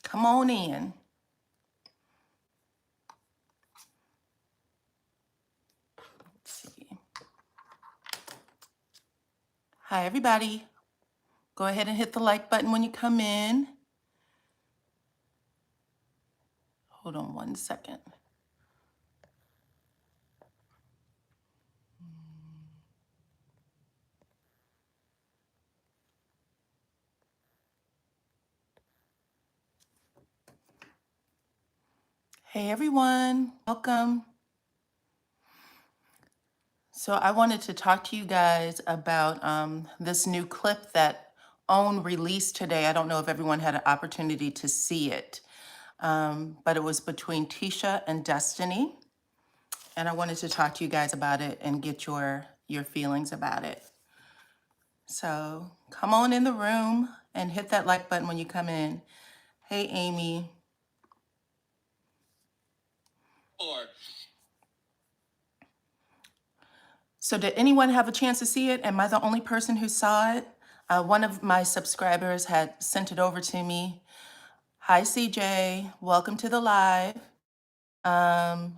Come on in. Let's see. Hi, everybody. Go ahead and hit the like button when you come in. Hold on one second. Hey, everyone. Welcome. So I wanted to talk to you guys about this new clip that OWN released today. I don't know if everyone had an opportunity to see it, but it was between Tisha and Destiny. And I wanted to talk to you guys about it and get your feelings about it. So come on in the room and hit that like button when you come in. Hey, Amy. So did anyone have a chance to see it? Am I the only person who saw it? One of my subscribers had sent it over to me. Hi, CJ. Welcome to the live.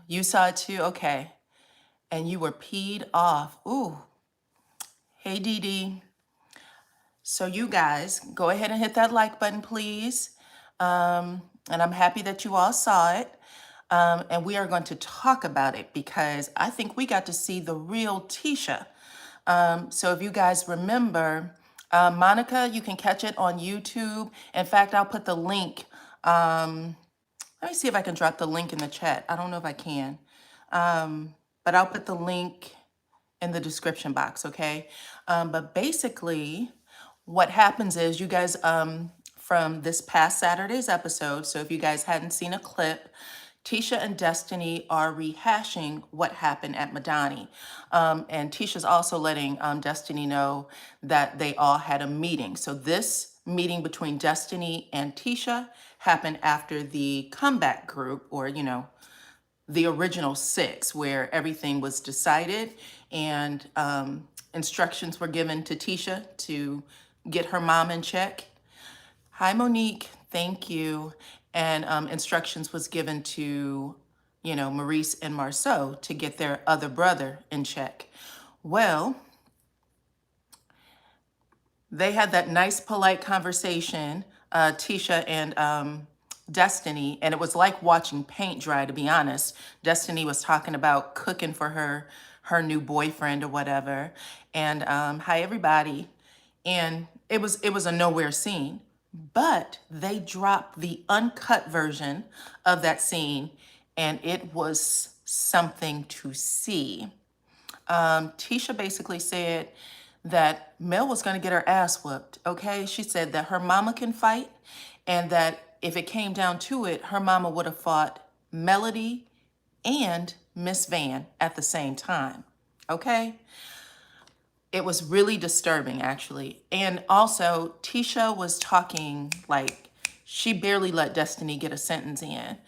You saw it too? Okay. And you were peed off. Ooh. Hey, Dee Dee. So you guys, go ahead and hit that like button, please. And I'm happy that you all saw it. And we are going to talk about it because I think we got to see the real Tisha. So if you guys remember, Monica, you can catch it on YouTube. In fact, I'll put the link. Let me see if I can drop the link in the chat. I don't know if I can, but I'll put the link in the description box, okay? But basically, what happens is you guys, from this past Saturday's episode, so if you guys hadn't seen a clip, Tisha and Destiny are rehashing what happened at Madani. And Tisha's also letting Destiny know that they all had a meeting. So this meeting between Destiny and Tisha happened after the comeback group, or, you know, the original six, where everything was decided and instructions were given to Tisha to get her mom in check. Hi, Monique. Thank you. And instructions was given to, you know, Maurice and Marceau to get their other brother in check. Well, they had that nice, polite conversation, Tisha and Destiny, and it was like watching paint dry, to be honest. Destiny was talking about cooking for her new boyfriend or whatever. And hi, everybody. And it was a nowhere scene. But they dropped the uncut version of that scene, and it was something to see. Tisha basically said that Mel was going to get her ass whooped, okay? She said that her mama can fight, and that if it came down to it, her mama would have fought Melody and Miss Van at the same time, okay? It was really disturbing, actually. And also, Tisha was talking like she barely let Destiny get a sentence in.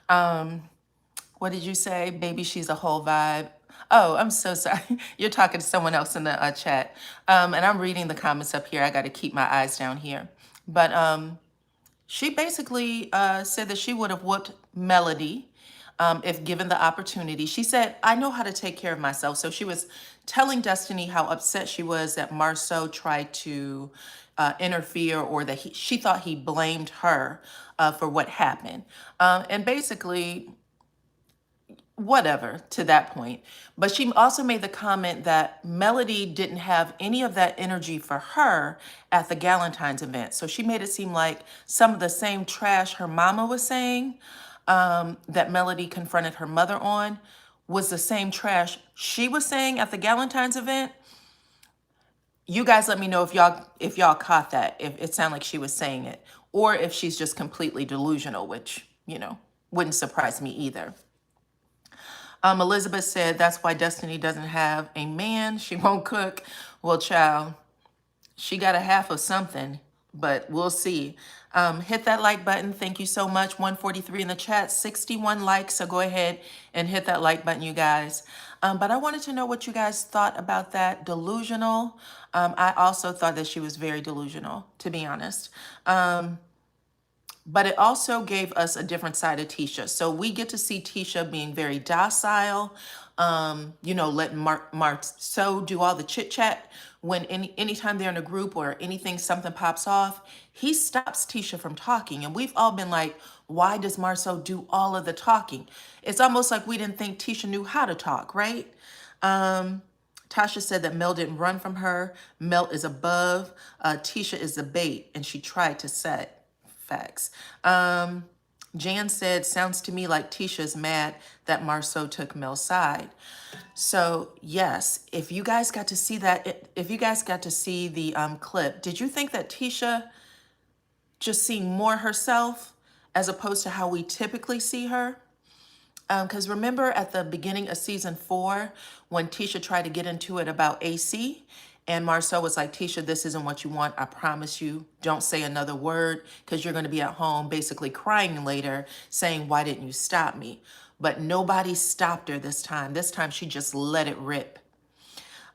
What did you say? Baby, she's a whole vibe. Oh, I'm so sorry. You're talking to someone else in the chat. And I'm reading the comments up here. I got to keep my eyes down here. But she basically said that she would have whooped Melody if given the opportunity. She said, I know how to take care of myself. So she was telling Destiny how upset she was that Marceau tried to interfere, or that she thought he blamed her for what happened. And basically, whatever to that point. But she also made the comment that Melody didn't have any of that energy for her at the Galentine's event. So she made it seem like some of the same trash her mama was saying, that Melody confronted her mother on, was the same trash she was saying at the Galentine's event. You guys let me know if y'all caught that, if it sounded like she was saying it, or if she's just completely delusional, which, you know, wouldn't surprise me either. Elizabeth said that's why Destiny doesn't have a man. She won't cook. Well, child, she got a half of something, but we'll see. Hit that like button. Thank you so much. 143 in the chat, 61 likes. So go ahead and hit that like button, you guys. But I wanted to know what you guys thought about that. Delusional. I also thought that she was very delusional, to be honest. but it also gave us a different side of Tisha. So we get to see Tisha being very docile, letting Marceau do all the chit chat. When anytime they're in a group or anything, something pops off, he stops Tisha from talking. And we've all been like, why does Marceau do all of the talking? It's almost like we didn't think Tisha knew how to talk, right? Tasha said that Mel didn't run from her. Mel is above. Tisha is the bait, and she tried to set. Facts. Jan said, sounds to me like Tisha's mad that Marceau took Mel's side. So yes, if you guys got to see that, if you guys got to see the clip, did you think that Tisha just seemed more herself as opposed to how we typically see her? Because remember at the beginning of season 4, when Tisha tried to get into it about AC, and Marceau was like, Tisha, this isn't what you want. I promise you. Don't say another word because you're going to be at home basically crying later saying, why didn't you stop me? But nobody stopped her this time. This time she just let it rip.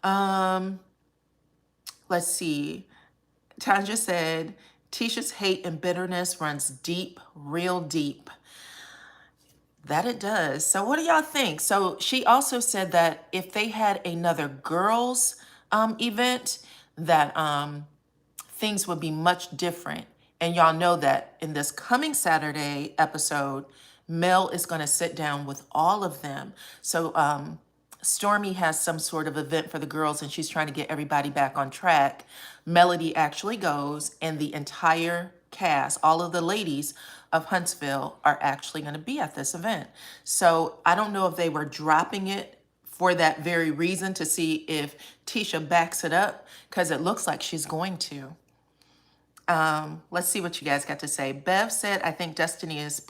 Let's see. Tanja said, Tisha's hate and bitterness runs deep, real deep. That it does. So what do y'all think? So she also said that if they had another girls event, that things would be much different. And y'all know that in this coming Saturday episode, Mel is going to sit down with all of them. So Stormy has some sort of event for the girls and she's trying to get everybody back on track. Melody actually goes, and the entire cast, all of the ladies of Huntsville, are actually going to be at this event. So I don't know if they were dropping it for that very reason to see if Tisha backs it up, because it looks like she's going to. Let's see what you guys got to say. Bev said, I think Destiny is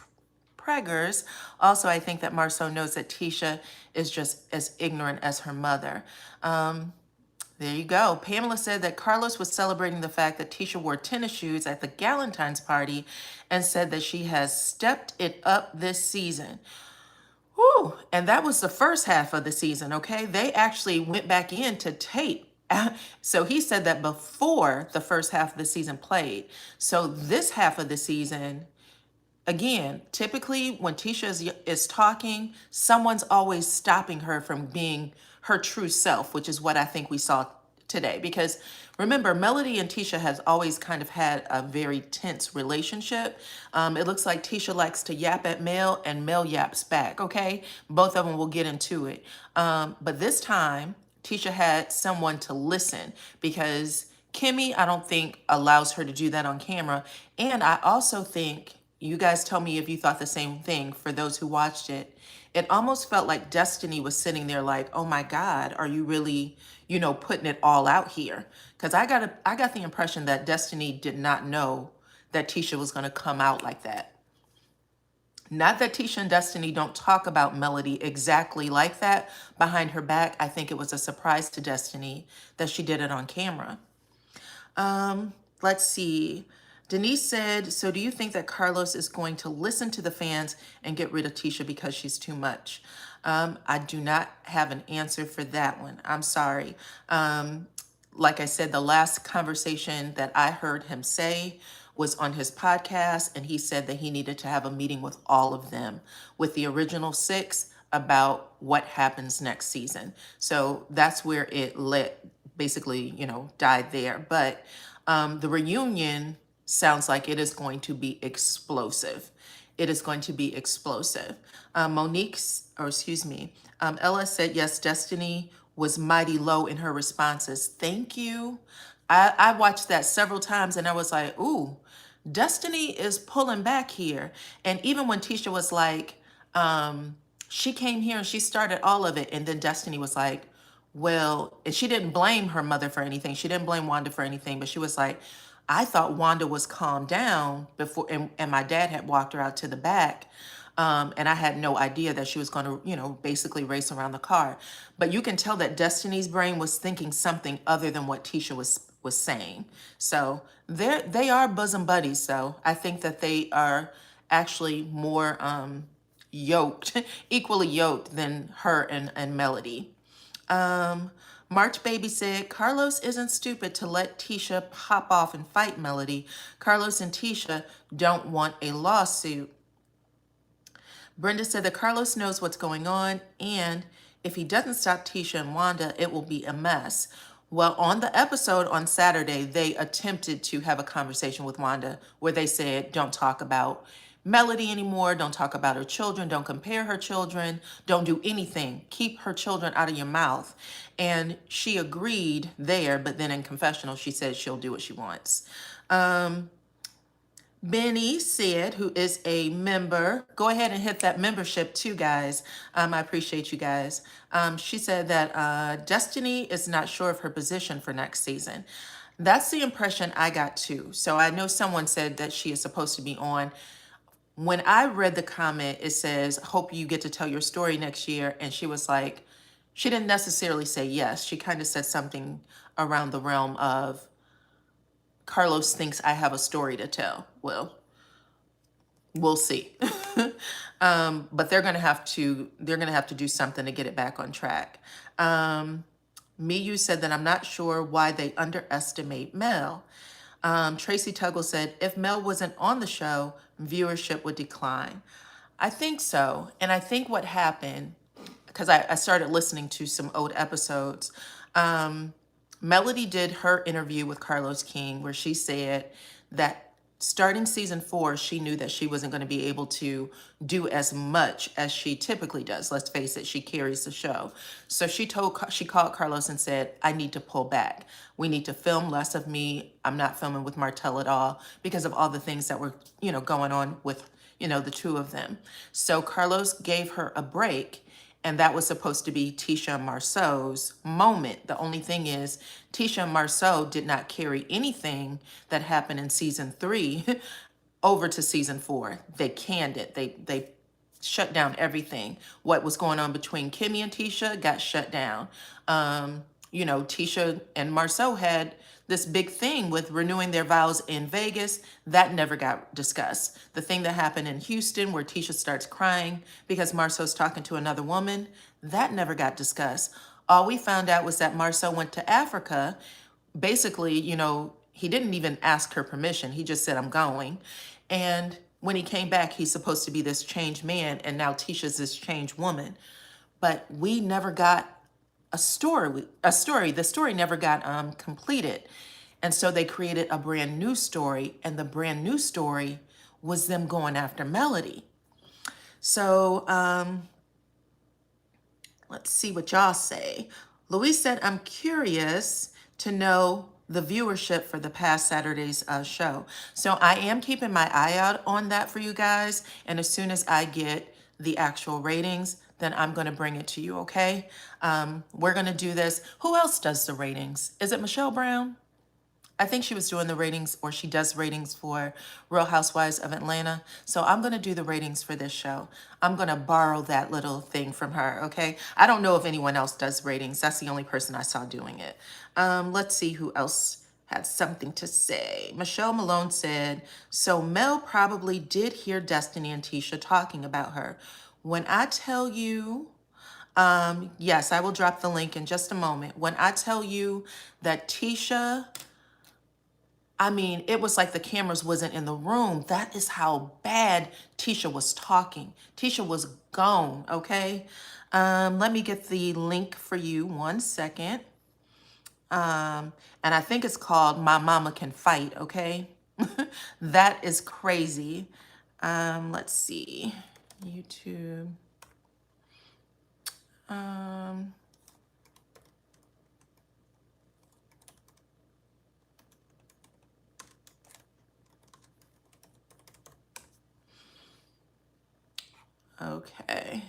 preggers. Also, I think that Marceau knows that Tisha is just as ignorant as her mother. There you go. Pamela said that Carlos was celebrating the fact that Tisha wore tennis shoes at the Galentine's party and said that she has stepped it up this season. Whew. And that was the first half of the season, okay? They actually went back in to tape. So he said that before the first half of the season played. So this half of the season, again, typically when Tisha is talking, someone's always stopping her from being her true self, which is what I think we saw today. Because remember, Melody and Tisha has always kind of had a very tense relationship. It looks like Tisha likes to yap at Mel and Mel yaps back, okay? Both of them will get into it. But this time, Tisha had someone to listen because Kimmy, I don't think, allows her to do that on camera. And I also think, you guys tell me if you thought the same thing, for those who watched it, it almost felt like Destiny was sitting there like, oh my God, are you really, putting it all out here? Because I got the impression that Destiny did not know that Tisha was going to come out like that. Not that Tisha and Destiny don't talk about Melody exactly like that behind her back. I think it was a surprise to Destiny that she did it on camera. Let's see. Denise said, so do you think that Carlos is going to listen to the fans and get rid of Tisha because she's too much? I do not have an answer for that one. I'm sorry. Like I said, the last conversation that I heard him say was on his podcast, and he said that he needed to have a meeting with all of them, with the original 6, about what happens next season. So that's where it basically, died there. But the reunion sounds like it is going to be explosive. It is going to be explosive. Ella said, yes, Destiny was mighty low in her responses. Thank you. I watched that several times and I was like, ooh, Destiny is pulling back here. And even when Tisha was like, she came here and she started all of it. And then Destiny was like, well, and she didn't blame her mother for anything. She didn't blame Wanda for anything, but she was like, I thought Wanda was calmed down before, and my dad had walked her out to the back. And I had no idea that she was going to, basically race around the car. But you can tell that Destiny's brain was thinking something other than what Tisha was saying. So they are bosom buddies. So I think that they are actually more yoked, equally yoked than her and Melody. March Baby said, Carlos isn't stupid to let Tisha pop off and fight Melody. Carlos and Tisha don't want a lawsuit. Brenda said that Carlos knows what's going on, and if he doesn't stop Tisha and Wanda, it will be a mess. Well, on the episode on Saturday, they attempted to have a conversation with Wanda where they said, don't talk about Melody anymore, don't talk about her children, don't compare her children, don't do anything. Keep her children out of your mouth. And she agreed there, but then in confessional, she said she'll do what she wants. Benny said, who is a member, go ahead and hit that membership too, guys. I appreciate you guys. She said that Destiny is not sure of her position for next season. That's the impression I got too. So I know someone said that she is supposed to be on. When I read the comment, it says, hope you get to tell your story next year. And she was like, she didn't necessarily say yes. She kind of said something around the realm of, Carlos thinks I have a story to tell. Well, we'll see. But they're gonna have to do something to get it back on track. Miyu said that I'm not sure why they underestimate Mel. Tracy Tuggle said if Mel wasn't on the show, viewership would decline. I think so. And I think what happened, because I started listening to some old episodes, Melody did her interview with Carlos King where she said that starting season 4, she knew that she wasn't going to be able to do as much as she typically does. Let's face it, she carries the show. So she called Carlos and said, I need to pull back. We need to film less of me. I'm not filming with Martell at all because of all the things that were, going on with, the two of them. So Carlos gave her a break. And that was supposed to be Tisha and Marceau's moment. The only thing is, Tisha and Marceau did not carry anything that happened in season 3 over to season 4. They canned it. They shut down everything. What was going on between Kimmy and Tisha got shut down. Tisha and Marceau had this big thing with renewing their vows in Vegas. That never got discussed. The thing that happened in Houston where Tisha starts crying because Marceau's talking to another woman, that never got discussed. All we found out was that Marceau went to Africa. Basically, he didn't even ask her permission. He just said, I'm going. And when he came back, he's supposed to be this changed man, and now Tisha's this changed woman. But we never got a story. The story never got completed. And so they created a brand new story, and the brand new story was them going after Melody. So let's see what y'all say. Louise said, I'm curious to know the viewership for the past Saturday's show. So I am keeping my eye out on that for you guys. And as soon as I get the actual ratings, then I'm going to bring it to you, okay? We're going to do this. Who else does the ratings? Is it Michelle Brown? I think she was doing the ratings, or she does ratings for Real Housewives of Atlanta. So I'm going to do the ratings for this show. I'm going to borrow that little thing from her, okay? I don't know if anyone else does ratings. That's the only person I saw doing it. Let's see who else had something to say. Michelle Malone said, so Mel probably did hear Destiny and Tisha talking about her. When I tell you, yes, I will drop the link in just a moment. When I tell you that Tisha, it was like the cameras wasn't in the room. That is how bad Tisha was talking. Tisha was gone, okay? Let me get the link for you 1 second. And I think it's called My Mama Can Fight, okay? That is crazy. Let's see. YouTube. Okay.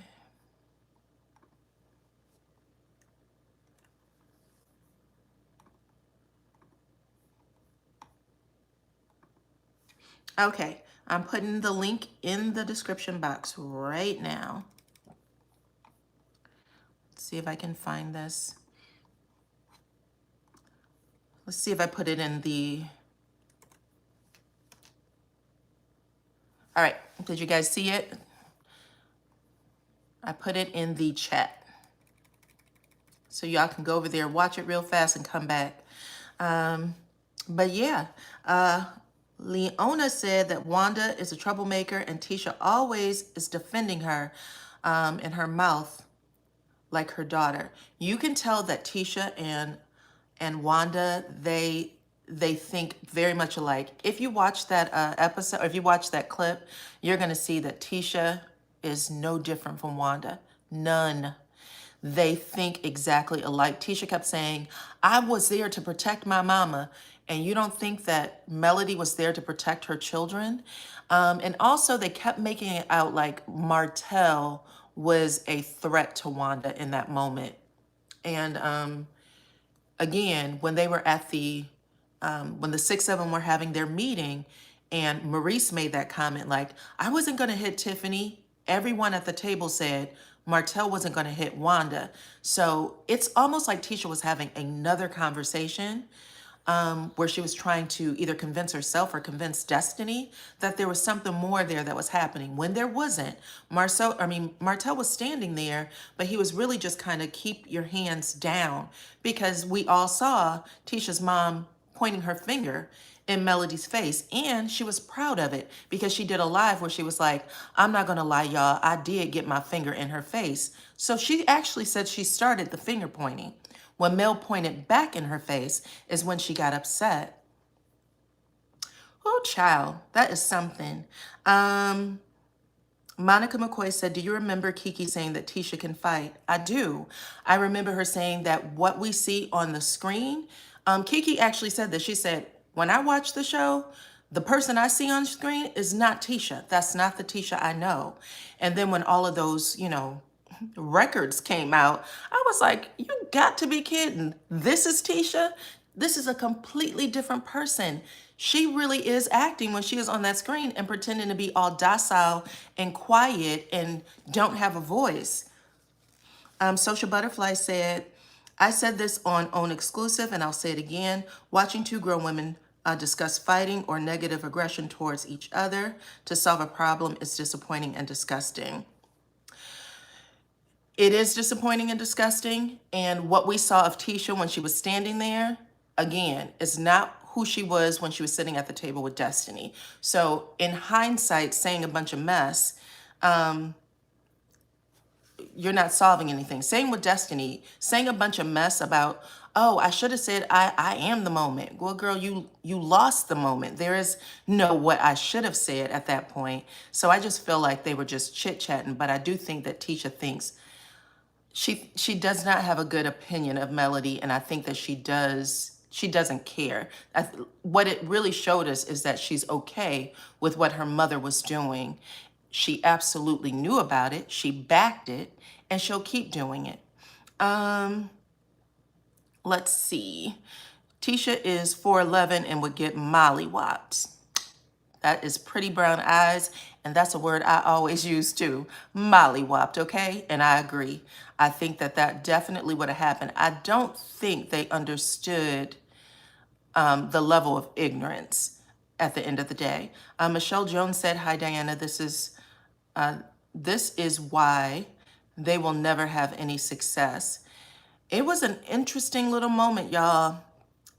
Okay, I'm putting the link in the description box right now. Let's see if I can find this. Let's see if I put it in the... All right, did you guys see it? I put it in the chat. So y'all can go over there, watch it real fast, and come back. But yeah, Leona said that Wanda is a troublemaker and Tisha always is defending her in her mouth like her daughter. You can tell that Tisha and Wanda, they think very much alike. If you watch that episode, or if you watch that clip, you're gonna see that Tisha is no different from Wanda. None. They think exactly alike. Tisha kept saying, I was there to protect my mama. And you don't think that Melody was there to protect her children? And also, they kept making it out like Martell was a threat to Wanda in that moment. And again, when they were at when the six of them were having their meeting, and Maurice made that comment like, I wasn't going to hit Tiffany. Everyone at the table said Martell wasn't going to hit Wanda. So it's almost like Tisha was having another conversation where she was trying to either convince herself or convince Destiny that there was something more there that was happening when there wasn't. Martell was standing there, but he was really just kind of keep your hands down, because we all saw Tisha's mom pointing her finger in Melody's face, and she was proud of it because she did a live where she was like, I'm not gonna lie, y'all, I did get my finger in her face. So she actually said she started the finger pointing. When Mel pointed back in her face is when she got upset. Oh, child, that is something. Monica McCoy said, do you remember Kiki saying that Tisha can fight? I do. I remember her saying that what we see on the screen, Kiki actually said this. She said, when I watch the show, the person I see on screen is not Tisha. That's not the Tisha I know. And then when all of those, records came out, I was like, you got to be kidding. This is Tisha? This is a completely different person. She really is acting when she is on that screen and pretending to be all docile and quiet and don't have a voice. Social Butterfly said, I said this on Own Exclusive, and I'll say it again. Watching two grown women discuss fighting or negative aggression towards each other to solve a problem is disappointing and disgusting. It is disappointing and disgusting. And what we saw of Tisha when she was standing there, again, is not who she was when she was sitting at the table with Destiny. So in hindsight, saying a bunch of mess, you're not solving anything. Same with Destiny, saying a bunch of mess about, oh, I should have said I am the moment. Well, girl, you lost the moment. There is no what I should have said at that point. So I just feel like they were just chit-chatting. But I do think that Tisha thinks she does not have a good opinion of Melody, and I think that she doesn't care. What it really showed us is that she's okay with what her mother was doing. She absolutely knew about it, she backed it, and she'll keep doing it. Let's see. Tisha is 4'11" and would get mollywopped. That is pretty brown eyes, and that's a word I always use too. Mollywopped, okay? And I agree. I think that definitely would have happened. I don't think they understood the level of ignorance at the end of the day. Michelle Jones said, hi, Diana, this is why they will never have any success. It was an interesting little moment, y'all.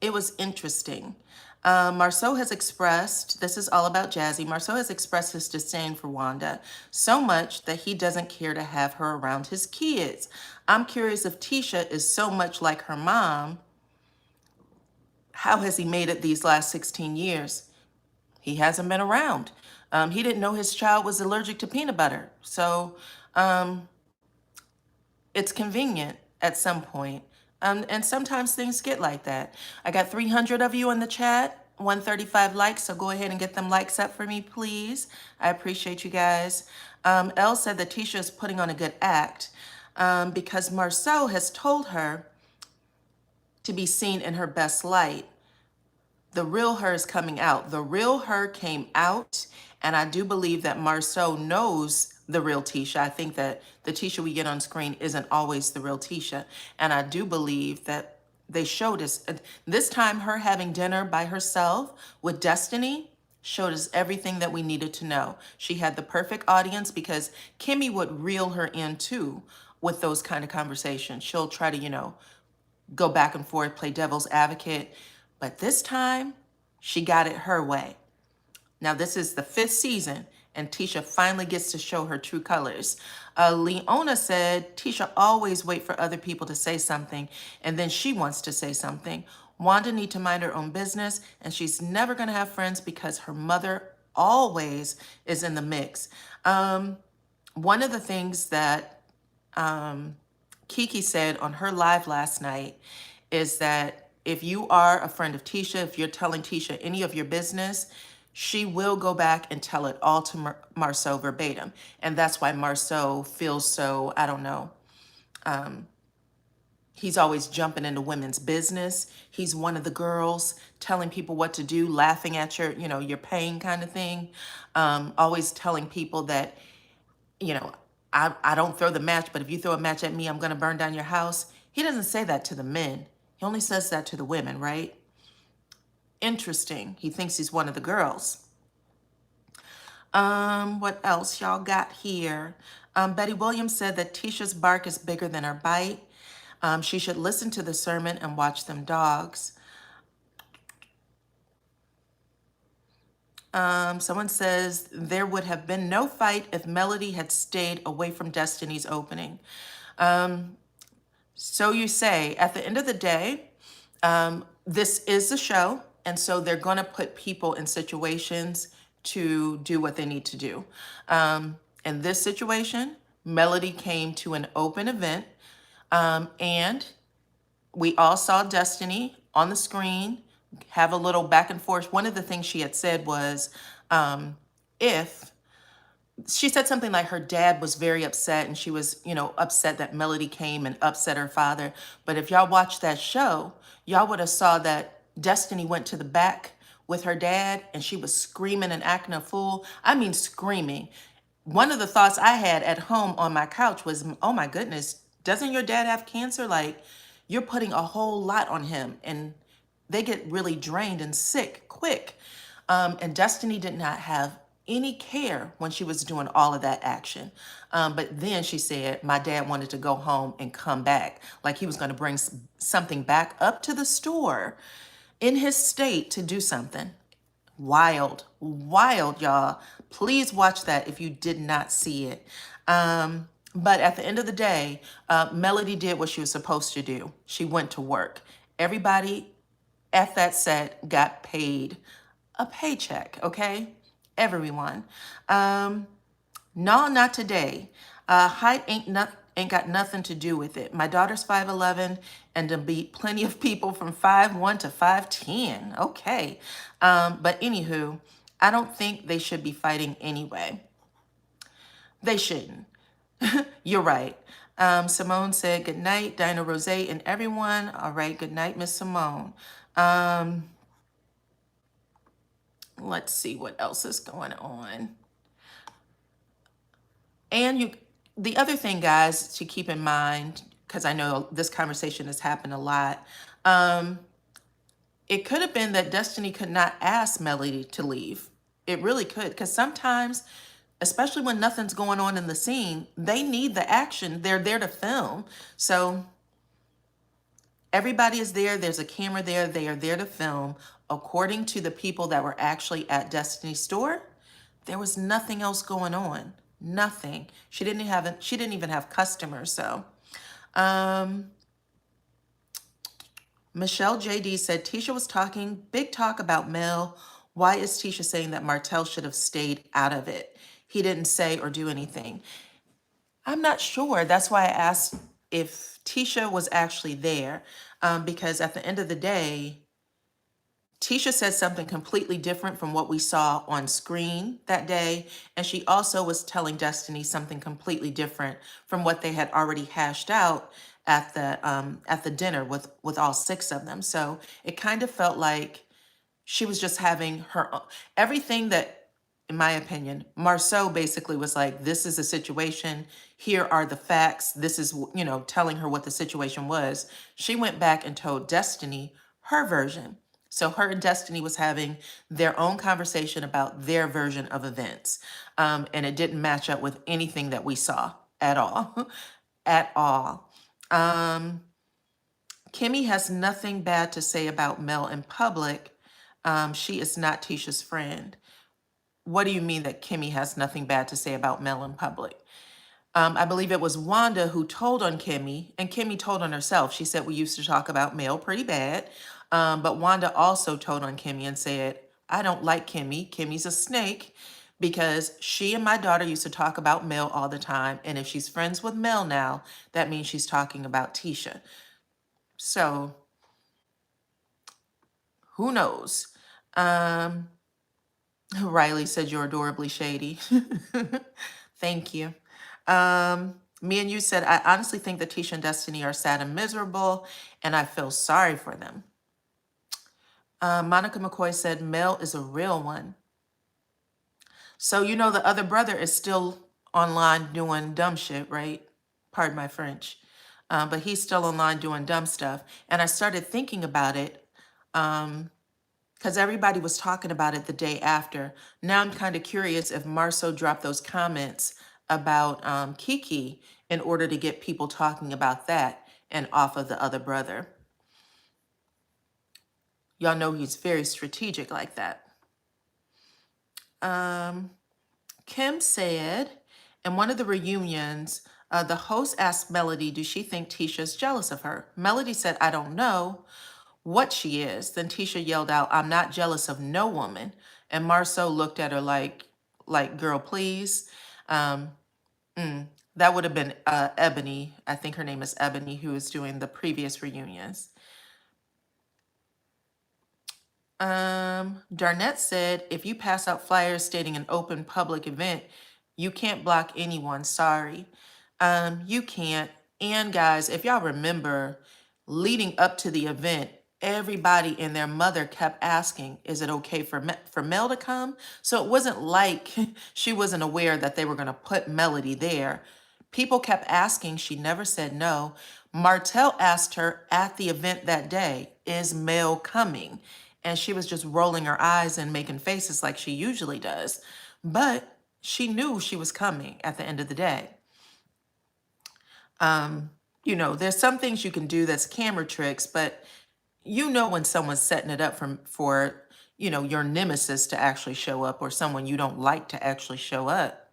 It was interesting. Marceau has expressed, this is all about Jazzy, Marceau has expressed his disdain for Wanda so much that he doesn't care to have her around his kids. I'm curious if Tisha is so much like her mom, how has he made it these last 16 years? He hasn't been around. He didn't know his child was allergic to peanut butter. So it's convenient at some point. And sometimes things get like that. I got 300 of you in the chat, 135 likes, so go ahead and get them likes up for me, please. I appreciate you guys. Elle said that Tisha is putting on a good act because Marceau has told her to be seen in her best light. The real her is coming out. The real her came out, and I do believe that Marceau knows the real Tisha. I think that the Tisha we get on screen isn't always the real Tisha, and I do believe that they showed us, this time her having dinner by herself with Destiny showed us everything that we needed to know. She had the perfect audience because Kimmy would reel her in too with those kind of conversations. She'll try to, go back and forth, play devil's advocate. But this time, she got it her way. Now, this is the 5th season, and Tisha finally gets to show her true colors. Leona said, Tisha always wait for other people to say something, and then she wants to say something. Wanda need to mind her own business, and she's never going to have friends because her mother always is in the mix. One of the things that Kiki said on her live last night is that if you are a friend of Tisha, if you're telling Tisha any of your business, she will go back and tell it all to Marceau verbatim. And that's why Marceau feels so, I don't know, he's always jumping into women's business. He's one of the girls telling people what to do, laughing at your pain kind of thing. Always telling people that, I don't throw the match, but if you throw a match at me, I'm going to burn down your house. He doesn't say that to the men. He only says that to the women, right? Interesting. He thinks he's one of the girls. What else y'all got here? Betty Williams said that Tisha's bark is bigger than her bite. She should listen to the sermon and watch them dogs. Someone says there would have been no fight if Melody had stayed away from Destiny's opening. So you say, at the end of the day, this is a show, and so they're going to put people in situations to do what they need to do. In this situation, Melody came to an open event, and we all saw Destiny on the screen have a little back and forth. One of the things she had said was, if she said something like her dad was very upset and she was, upset that Melody came and upset her father. But if y'all watched that show, y'all would have saw that Destiny went to the back with her dad and she was screaming and acting a fool. I mean, screaming. One of the thoughts I had at home on my couch was, oh my goodness, doesn't your dad have cancer? Like, you're putting a whole lot on him, and they get really drained and sick quick. And Destiny did not have any care when she was doing all of that action. But then she said, my dad wanted to go home and come back. Like he was going to bring something back up to the store in his state to do something. Wild, wild, y'all. Please watch that if you did not see it. But at the end of the day, Melody did what she was supposed to do. She went to work. Everybody at that set got paid a paycheck, okay? Everyone. No, not today. Height ain't got nothing to do with it. My daughter's 5'11", and to beat plenty of people from 5'1" to 5'10". Okay. But anywho, I don't think they should be fighting anyway. They shouldn't. You're right. Simone said, good night, DyanaRozay and everyone. All right, good night, Miss Simone. Let's see what else is going on. And the other thing, guys, to keep in mind, because I know this conversation has happened a lot, it could have been that Destiny could not ask Melody to leave. It really could, because sometimes, especially when nothing's going on in the scene, they need the action. They're there to film. So everybody is there. There's a camera there. They are there to film. According to the people that were actually at Destiny's store, there was nothing else going on. Nothing. She didn't even have customers. So, Michelle JD said, Tisha was talking big talk about Mel. Why is Tisha saying that Martell should have stayed out of it? He didn't say or do anything. I'm not sure. That's why I asked if Tisha was actually there, because at the end of the day, Tisha said something completely different from what we saw on screen that day, and she also was telling Destiny something completely different from what they had already hashed out at the dinner with all 6 of them. So it kind of felt like she was just having her everything that, in my opinion, Marceau basically was like, this is a situation. Here are the facts. This is, telling her what the situation was. She went back and told Destiny her version. So her and Destiny was having their own conversation about their version of events. And it didn't match up with anything that we saw at all. at all. Um, Kimmy has nothing bad to say about Mel in public. She is not Tisha's friend. What do you mean that Kimmy has nothing bad to say about Mel in public? I believe it was Wanda who told on Kimmy, and Kimmy told on herself. She said, we used to talk about Mel pretty bad. But Wanda also told on Kimmy and said, I don't like Kimmy. Kimmy's a snake because she and my daughter used to talk about Mel all the time. And if she's friends with Mel now, that means she's talking about Tisha. So who knows? Um, Riley said you're adorably shady. Thank you. Me and you said, I honestly think that Tisha and Destiny are sad and miserable, and I feel sorry for them. Monica McCoy said, Mel is a real one. So, you know, the other brother is still online doing dumb shit, right? Pardon my French. But he's still online doing dumb stuff. And I started thinking about it because everybody was talking about it the day after. Now I'm kind of curious if Marceau dropped those comments about Kiki in order to get people talking about that and off of the other brother. Y'all know he's very strategic like that. Kim said, in one of the reunions, the host asked Melody, do she think Tisha's jealous of her? Melody said, I don't know what she is. Then Tisha yelled out, I'm not jealous of no woman. And Marceau looked at her like girl, please. That would have been Ebony. I think her name is Ebony, who is doing the previous reunions. Darnett said, if you pass out flyers stating an open public event, you can't block anyone. Sorry. You can't. And guys, if y'all remember, leading up to the event, everybody and their mother kept asking, is it okay for Mel to come? So it wasn't like she wasn't aware that they were going to put Melody there. People kept asking. She never said no. Martell asked her at the event that day, is Mel coming? And she was just rolling her eyes and making faces like she usually does. But she knew she was coming at the end of the day. You know, there's some things you can do that's camera tricks, but you know when someone's setting it up for you know, your nemesis to actually show up or someone you don't like to actually show up.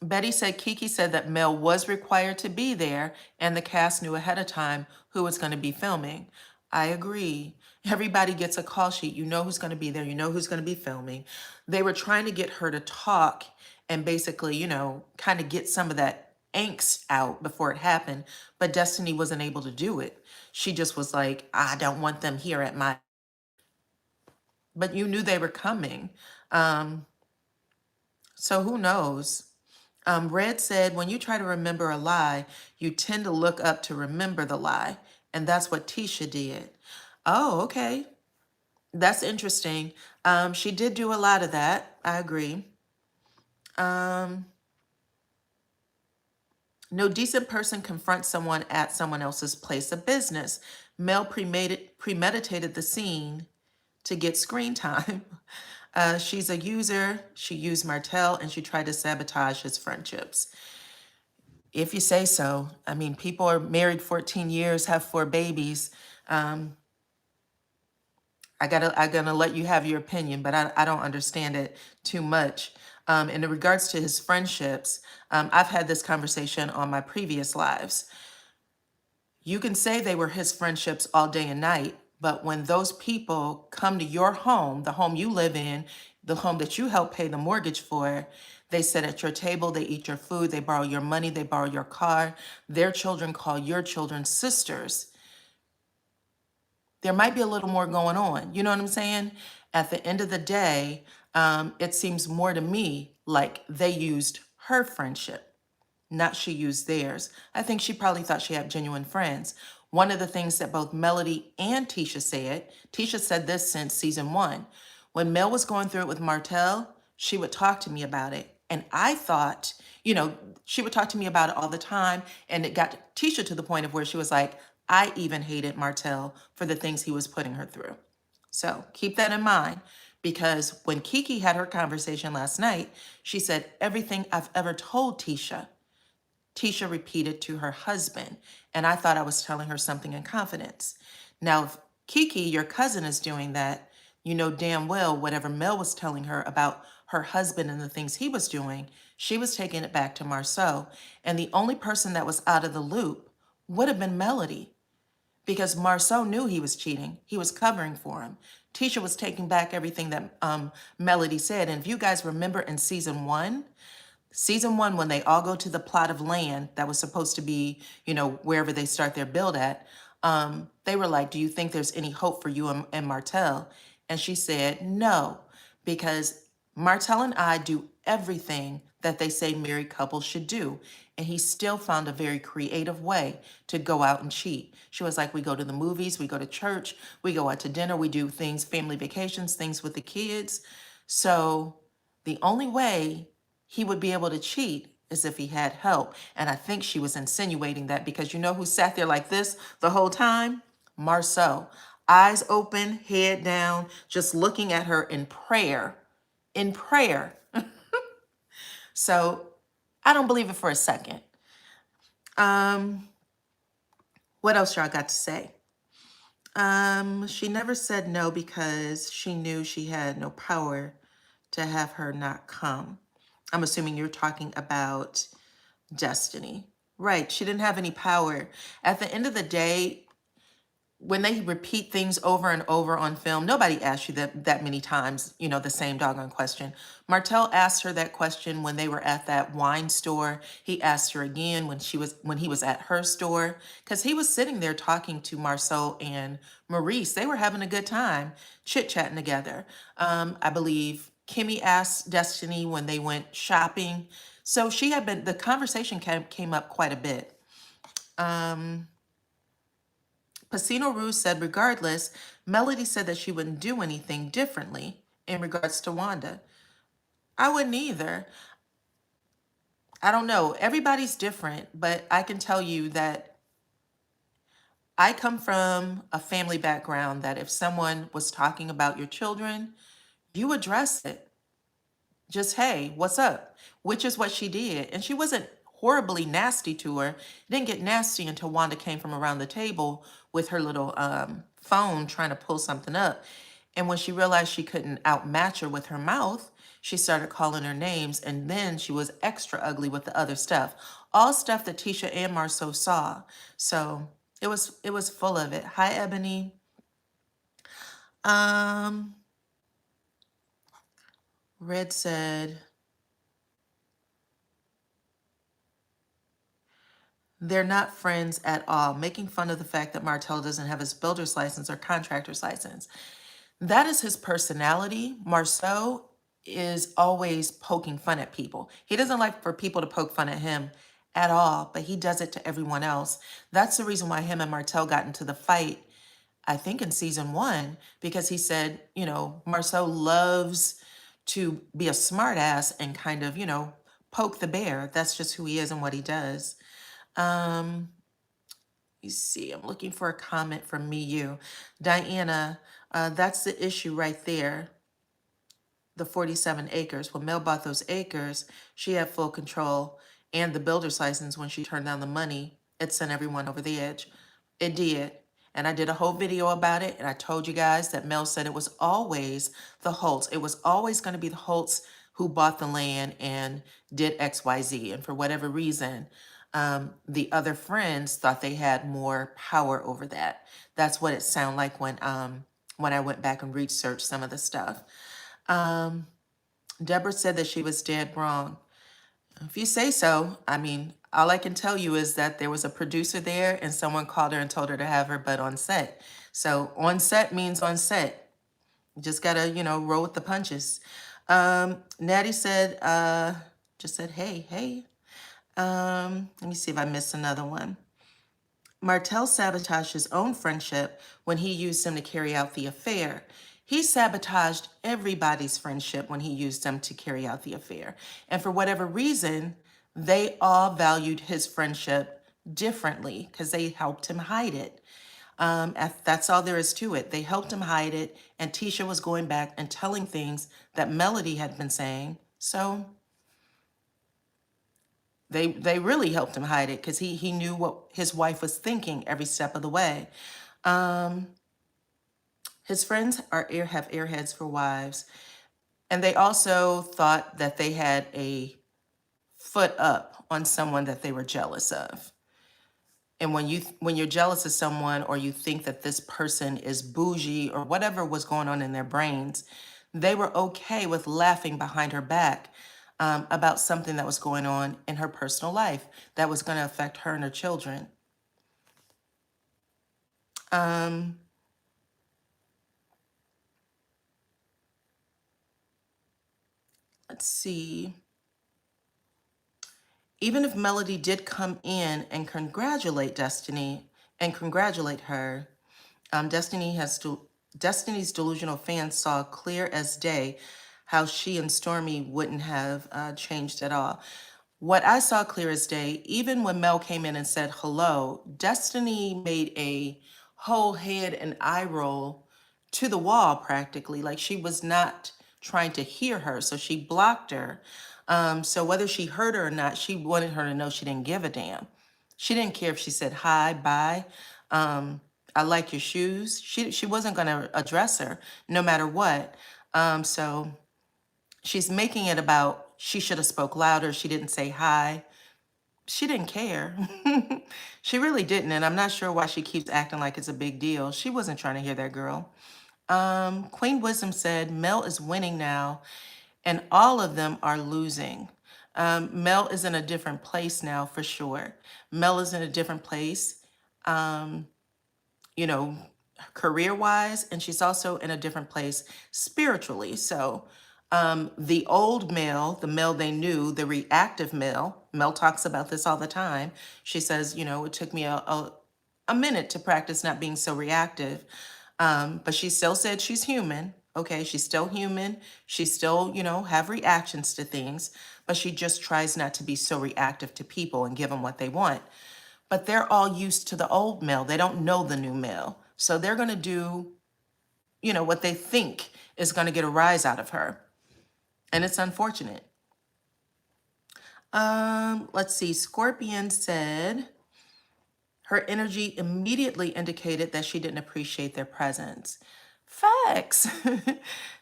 Betty said Kiki said that Mel was required to be there and the cast knew ahead of time who was going to be filming. I agree. Everybody gets a call sheet. You know who's going to be there. You know who's going to be filming. They were trying to get her to talk and basically, you know, kind of get some of that angst out before it happened. But Destiny wasn't able to do it. She just was like, I don't want them here at my... But you knew they were coming. So who knows? Red said, when you try to remember a lie, you tend to look up to remember the lie. And that's what Tisha did. Oh, okay. That's interesting. She did do a lot of that. I agree. No decent person confronts someone at someone else's place of business. Mel premeditated the scene to get screen time. She's a user. She used Martell and she tried to sabotage his friendships. If you say so. I mean, people are married 14 years, have 4 babies. I gotta let you have your opinion, but I don't understand it too much. In regards to his friendships, I've had this conversation on my previous lives. You can say they were his friendships all day and night, but when those people come to your home, the home you live in, the home that you help pay the mortgage for, they sit at your table, they eat your food, they borrow your money, they borrow your car, their children call your children sisters. There might be a little more going on. You know what I'm saying? At the end of the day, it seems more to me like they used her friendship, not she used theirs. I think she probably thought she had genuine friends. One of the things that both Melody and Tisha said this since season 1. When Mel was going through it with Martell, she would talk to me about it. And I thought, you know, she would talk to me about it all the time. And it got Tisha to the point of where she was like, I even hated Martell for the things he was putting her through. So keep that in mind. Because when Kiki had her conversation last night, she said, everything I've ever told Tisha repeated to her husband, and I thought I was telling her something in confidence. Now, if Kiki, your cousin, is doing that, you know damn well whatever Mel was telling her about her husband and the things he was doing, she was taking it back to Marceau. And the only person that was out of the loop would have been Melody, because Marceau knew he was cheating. He was covering for him. Tisha was taking back everything that Melody said. And if you guys remember in season one, when they all go to the plot of land that was supposed to be, wherever they start their build at, they were like, do you think there's any hope for you and Martell? And she said, no, because Martell and I do everything that they say married couples should do. And he still found a very creative way to go out and cheat. She was like, we go to the movies, we go to church, we go out to dinner, we do things, family vacations, things with the kids. So the only way he would be able to cheat is if he had help. And I think she was insinuating that, because you know who sat there like this the whole time? Marceau. Eyes open, head down, just looking at her in prayer. In prayer. So I don't believe it for a second. What else y'all got to say? She never said no because she knew she had no power to have her not come. I'm assuming you're talking about Destiny. Right, she didn't have any power. At the end of the day, when they repeat things over and over on film, nobody asks you that many times, the same doggone question. Martell asked her that question when they were at that wine store. He asked her again when he was at her store, because he was sitting there talking to Marceau and Maurice. They were having a good time, chit-chatting together. I believe Kimmy asked Destiny when they went shopping. So the conversation came up quite a bit. Pacino Ruse said, regardless, Melody said that she wouldn't do anything differently in regards to Wanda. I wouldn't either. I don't know. Everybody's different, but I can tell you that I come from a family background that if someone was talking about your children, you address it. Just, hey, what's up? Which is what she did. And she wasn't horribly nasty to her. It didn't get nasty until Wanda came from around the table with her little phone trying to pull something up. And when she realized she couldn't outmatch her with her mouth, she started calling her names. And then she was extra ugly with the other stuff. All stuff that Tisha and Marceau saw. So it was full of it. Hi, Ebony. Red said, they're not friends at all, making fun of the fact that Martell doesn't have his builder's license or contractor's license. That is his personality. Marceau is always poking fun at people. He doesn't like for people to poke fun at him at all, but he does it to everyone else. That's the reason why him and Martell got into the fight, I think in season 1, because he said, Marceau loves to be a smartass and kind of, poke the bear. That's just who he is and what he does. You see, I'm looking for a comment from you. Dyana, that's the issue right there. The 47 acres. When Mel bought those acres, she had full control and the builder's license. When she turned down the money, it sent everyone over the edge. It did. And I did a whole video about it. And I told you guys that Mel said it was always the Holtz. It was always going to be the Holtz who bought the land and did XYZ. And for whatever reason, the other friends thought they had more power over that. That's what it sounded like when I went back and researched some of the stuff. Deborah said that she was dead wrong. If you say so, I mean, all I can tell you is that there was a producer there and someone called her and told her to have her butt on set. So on set means on set. You just gotta, roll with the punches. Natty said, just said, hey. Let me see if I missed another one. Martell sabotaged his own friendship when he used them to carry out the affair. He sabotaged everybody's friendship when he used them to carry out the affair. And for whatever reason, they all valued his friendship differently because they helped him hide it. That's all there is to it. They helped him hide it, and Tisha was going back and telling things that Melody had been saying. So they really helped him hide it because he knew what his wife was thinking every step of the way. Um, his friends have airheads for wives, and they also thought that they had a foot up on someone that they were jealous of. And when you're jealous of someone, or you think that this person is bougie or whatever was going on in their brains, they were okay with laughing behind her back about something that was going on in her personal life that was going to affect her and her children. Um, let's see. Even if Melody did come in and congratulate Destiny and congratulate her, Destiny's delusional fans saw clear as day how she and Stormy wouldn't have changed at all. What I saw clear as day, even when Mel came in and said hello, Destiny made a whole head and eye roll to the wall practically, like she was not trying to hear her, so she blocked her. So whether she heard her or not, she wanted her to know she didn't give a damn. She didn't care if she said hi, bye. I like your shoes. She wasn't going to address her no matter what. So she's making it about she should have spoke louder. She didn't say hi. She didn't care. She really didn't. And I'm not sure why she keeps acting like it's a big deal. She wasn't trying to hear that girl. Queen Wisdom said, Mel is winning now and all of them are losing. Mel is in a different place now for sure. Mel is in a different place. You know, career wise, and she's also in a different place spiritually. So, the old Mel, the Mel they knew, the reactive Mel talks about this all the time. She says, you know, it took me a minute to practice not being so reactive. But she still said she's human. Okay, she's still human. She still, you know, have reactions to things, but she just tries not to be so reactive to people and give them what they want. But they're all used to the old Mel. They don't know the new Mel. So they're going to do, you know, what they think is going to get a rise out of her. And it's unfortunate. Let's see. Scorpion said her energy immediately indicated that she didn't appreciate their presence. Facts.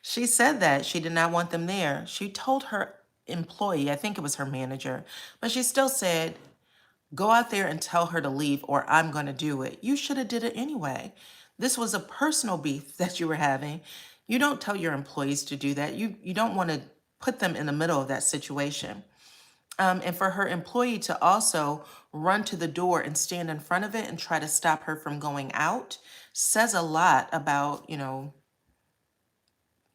She said that she did not want them there. She told her employee, I think it was her manager, but she still said, go out there and tell her to leave or I'm going to do it. You should have did it anyway. This was a personal beef that you were having. You don't tell your employees to do that. You don't want to put them in the middle of that situation. And for her employee to also run to the door and stand in front of it and try to stop her from going out says a lot about, you know,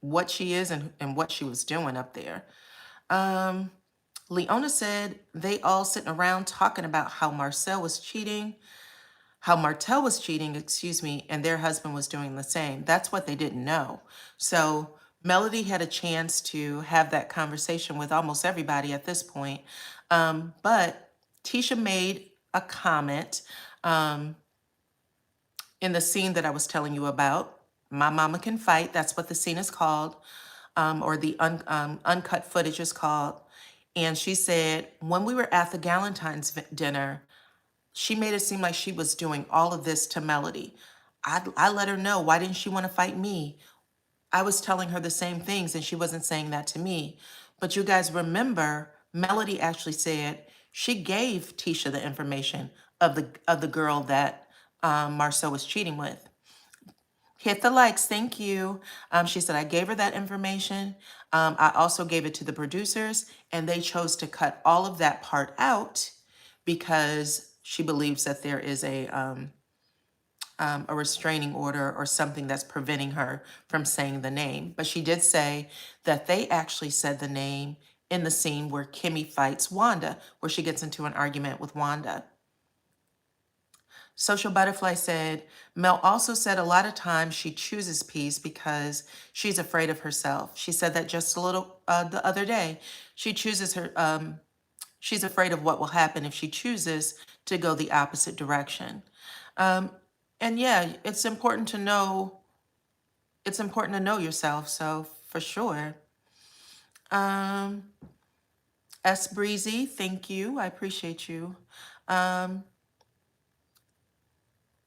what she is and what she was doing up there. Leona said they all sitting around talking about how Marcel was cheating, how Martel was cheating, excuse me, and their husband was doing the same. That's what they didn't know. So Melody had a chance to have that conversation with almost everybody at this point. But Tisha made a comment in the scene that I was telling you about. My Mama Can Fight, that's what the scene is called, or the uncut footage is called. And she said, when we were at the Galentine's dinner, she made it seem like she was doing all of this to Melody. I let her know, why didn't she want to fight me? I was telling her the same things and she wasn't saying that to me. But you guys remember, Melody actually said she gave Tisha the information of the girl that Marceau was cheating with. Hit the likes, thank you. She said, I gave her that information. I also gave it to the producers and they chose to cut all of that part out because she believes that there is a restraining order or something that's preventing her from saying the name. But she did say that they actually said the name in the scene where Kimmy fights Wanda, where she gets into an argument with Wanda. Social Butterfly said, Mel also said a lot of times she chooses peace because she's afraid of herself. She said that just a little the other day. She chooses she's afraid of what will happen if she chooses to go the opposite direction. And yeah, it's important to know yourself. So for sure. Um, S Breezy, thank you. I appreciate you. Um,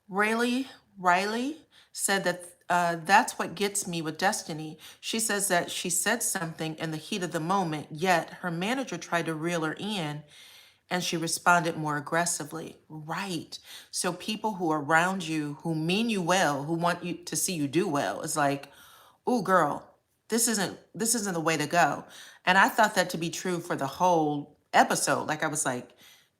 Rayleigh Riley said that that's what gets me with Destiny. She says that she said something in the heat of the moment, yet her manager tried to reel her in and she responded more aggressively. Right. So people who are around you, who mean you well, who want you to see you do well, is like, "Ooh, girl, this isn't the way to go." And I thought that to be true for the whole episode. Like I was like,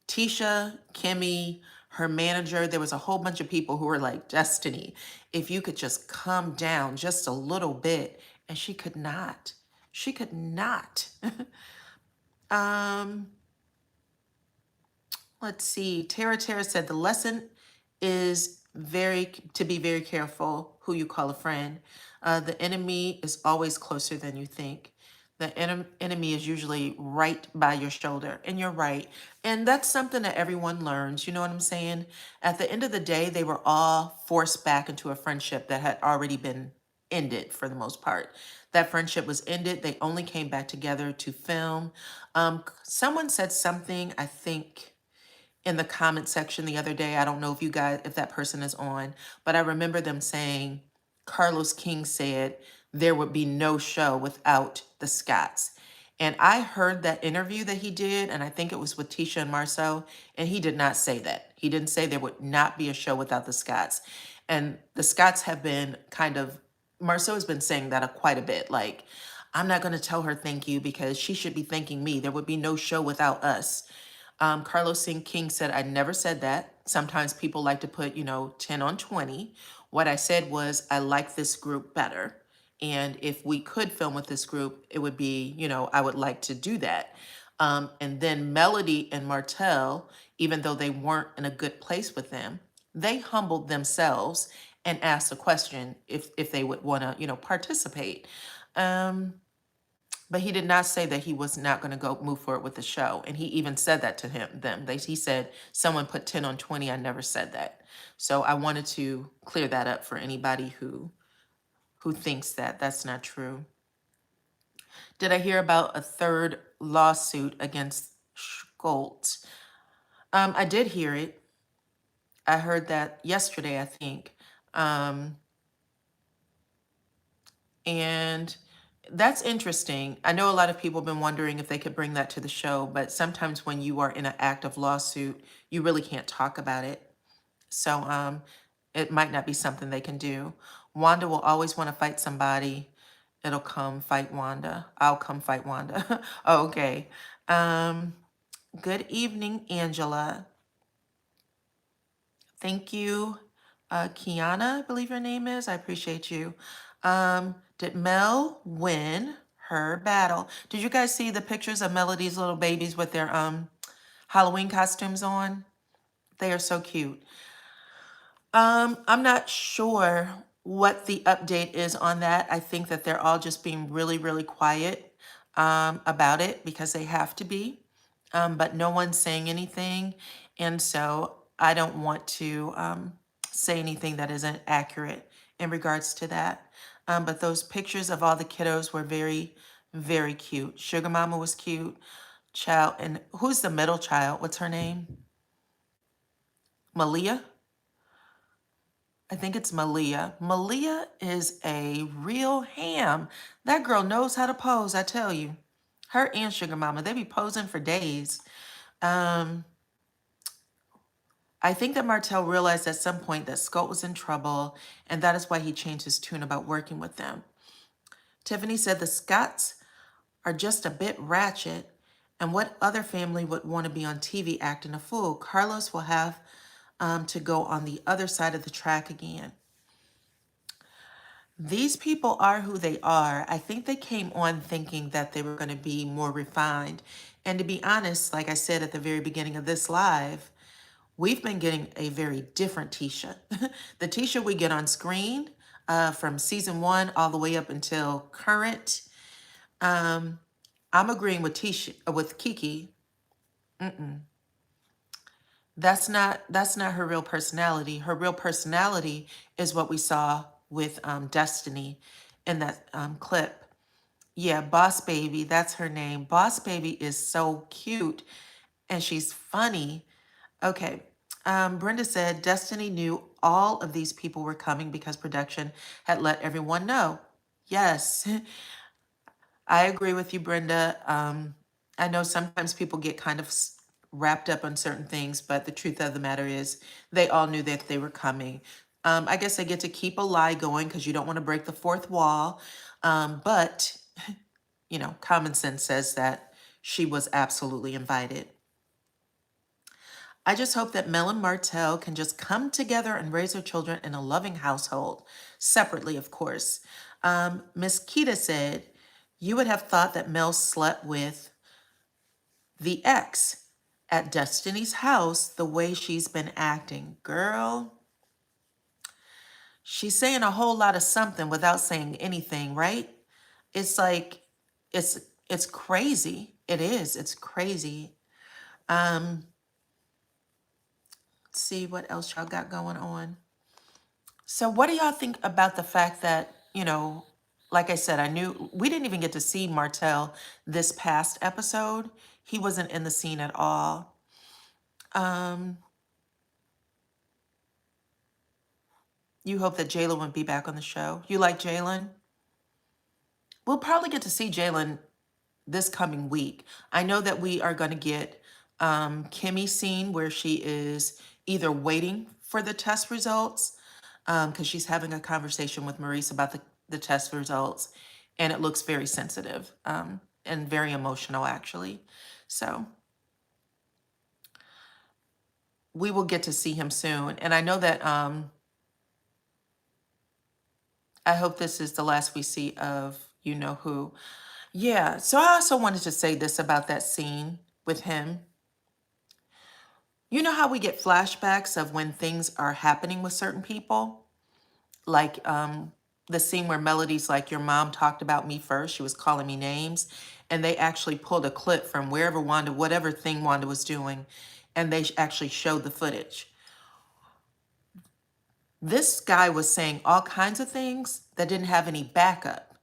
Tisha, Kimmy, her manager, there was a whole bunch of people who were like, Destiny, if you could just calm down just a little bit. And she could not. She could not. um, Let's see. Tara said the lesson is to be very careful who you call a friend. The enemy is always closer than you think. The enemy is usually right by your shoulder, and you're right. And that's something that everyone learns. You know what I'm saying? At the end of the day, they were all forced back into a friendship that had already been ended for the most part. That friendship was ended. They only came back together to film. Someone said something, I think in the comment section the other day. I don't know if that person is on, but I remember them saying, Carlos King said there would be no show without the Scotts. And I heard that interview that he did, and I think it was with Tisha and Marceau, and he did not say that. He didn't say there would not be a show without the Scotts. And the Scotts have been Marceau has been saying that quite a bit. Like, I'm not going to tell her thank you because she should be thanking me. There would be no show without us. Carlos Singh King said, I never said that. Sometimes people like to put, 10 on 20. What I said was, I like this group better. And if we could film with this group, it would be, I would like to do that. And then Melody and Martell, even though they weren't in a good place with them, they humbled themselves and asked a question if they would want to, participate. Um, but he did not say that he was not going to go move forward with the show. And he even said that to he said, someone put 10 on 20. I never said that. So I wanted to clear that up for anybody who thinks that that's not true. Did I hear about a third lawsuit against Schultz? I did hear it. I heard that yesterday, I think. And that's interesting. I know a lot of people have been wondering if they could bring that to the show, but sometimes when you are in an active lawsuit, you really can't talk about it. So it might not be something they can do. Wanda will always want to fight somebody. It'll come fight Wanda. I'll come fight Wanda. Okay. Um, Good evening, Angela. Thank you, Kiana, I believe your name is. I appreciate you. Did Mel win her battle? Did you guys see the pictures of Melody's little babies with their Halloween costumes on? They are so cute. I'm not sure what the update is on that. I think that they're all just being really, really quiet about it because they have to be. But no one's saying anything. And so I don't want to say anything that isn't accurate in regards to that. But those pictures of all the kiddos were very, very cute. Sugar Mama was cute. Child, and who's the middle child? What's her name? Malia? I think it's Malia. Malia is a real ham. That girl knows how to pose, I tell you. Her and Sugar Mama, they be posing for days. Um, I think that Martell realized at some point that Scott was in trouble, and that is why he changed his tune about working with them. Tiffany said the Scotts are just a bit ratchet, and what other family would want to be on TV acting a fool? Carlos will have to go on the other side of the track again. These people are who they are. I think they came on thinking that they were going to be more refined. And to be honest, like I said at the very beginning of this live, we've been getting a very different Tisha. The Tisha we get on screen from season 1 all the way up until current. I'm agreeing with Tisha, with Kiki. That's not her real personality. Her real personality is what we saw with Destiny in that clip. Yeah, Boss Baby, that's her name. Boss Baby is so cute and she's funny. Okay. Brenda said Destiny knew all of these people were coming because production had let everyone know. Yes, I agree with you, Brenda. I know sometimes people get kind of wrapped up on certain things, but the truth of the matter is they all knew that they were coming. I guess they get to keep a lie going because you don't want to break the fourth wall. But, common sense says that she was absolutely invited. I just hope that Mel and Martell can just come together and raise their children in a loving household, separately, of course. Miss Kita said, you would have thought that Mel slept with the ex at Destiny's house the way she's been acting. Girl, she's saying a whole lot of something without saying anything, right? It's like, it's it's crazy. It is. It's crazy. Um, let's see what else y'all got going on. So what do y'all think about the fact that, like I said, I knew we didn't even get to see Martell this past episode. He wasn't in the scene at all. Um, you hope that Jalen would be back on the show. You like Jalen? We'll probably get to see Jalen this coming week. I know that we are going to get Kimmy's scene where she is either waiting for the test results because she's having a conversation with Maurice about the test results, and it looks very sensitive and very emotional, actually. So we will get to see him soon. And I know that I hope this is the last we see of you know who. Yeah, so I also wanted to say this about that scene with him. You know how we get flashbacks of when things are happening with certain people? Like the scene where Melody's like, your mom talked about me first. She was calling me names. And they actually pulled a clip from wherever Wanda, whatever thing Wanda was doing, and they actually showed the footage. This guy was saying all kinds of things that didn't have any backup.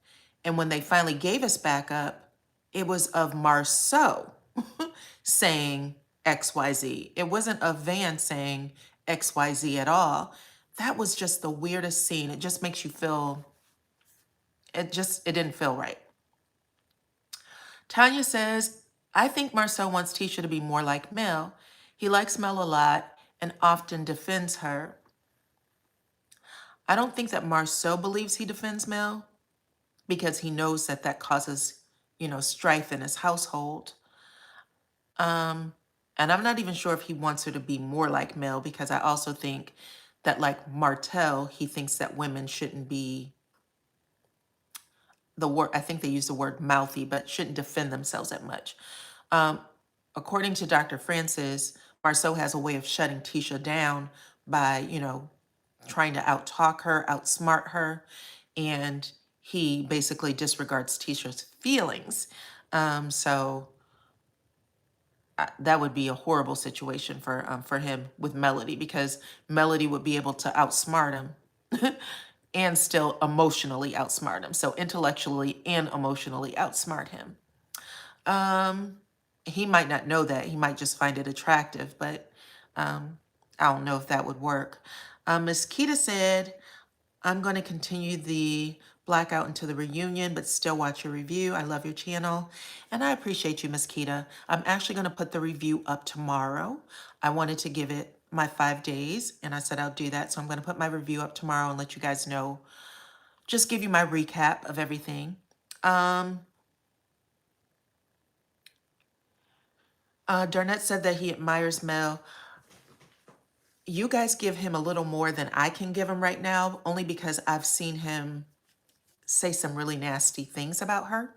And when they finally gave us backup, it was of Marceau saying XYZ. It wasn't of Van saying XYZ at all. That was just the weirdest scene. It just makes you feel, it didn't feel right. Tanya says, I think Marceau wants Tisha to be more like Mel. He likes Mel a lot and often defends her. I don't think that Marceau believes he defends Mel because he knows that that causes, strife in his household. And I'm not even sure if he wants her to be more like Mel because I also think that like Martell, he thinks that women shouldn't be the word, I think they use the word mouthy, but shouldn't defend themselves that much. According to Dr. Francis, Marceau has a way of shutting Tisha down by, trying to outtalk her, outsmart her, and he basically disregards Tisha's feelings. So that would be a horrible situation for him with Melody because Melody would be able to outsmart him and still emotionally outsmart him. So intellectually and emotionally outsmart him. He might not know that. He might just find it attractive, but I don't know if that would work. Miss Kita said, I'm going to continue the blackout into the reunion, but still watch your review. I love your channel, and I appreciate you, Miss Kita. I'm actually going to put the review up tomorrow. I wanted to give it my 5 days, and I said I'll do that. So I'm going to put my review up tomorrow and let you guys know, just give you my recap of everything. Darnett said that he admires Mel. You guys give him a little more than I can give him right now, only because I've seen him say some really nasty things about her.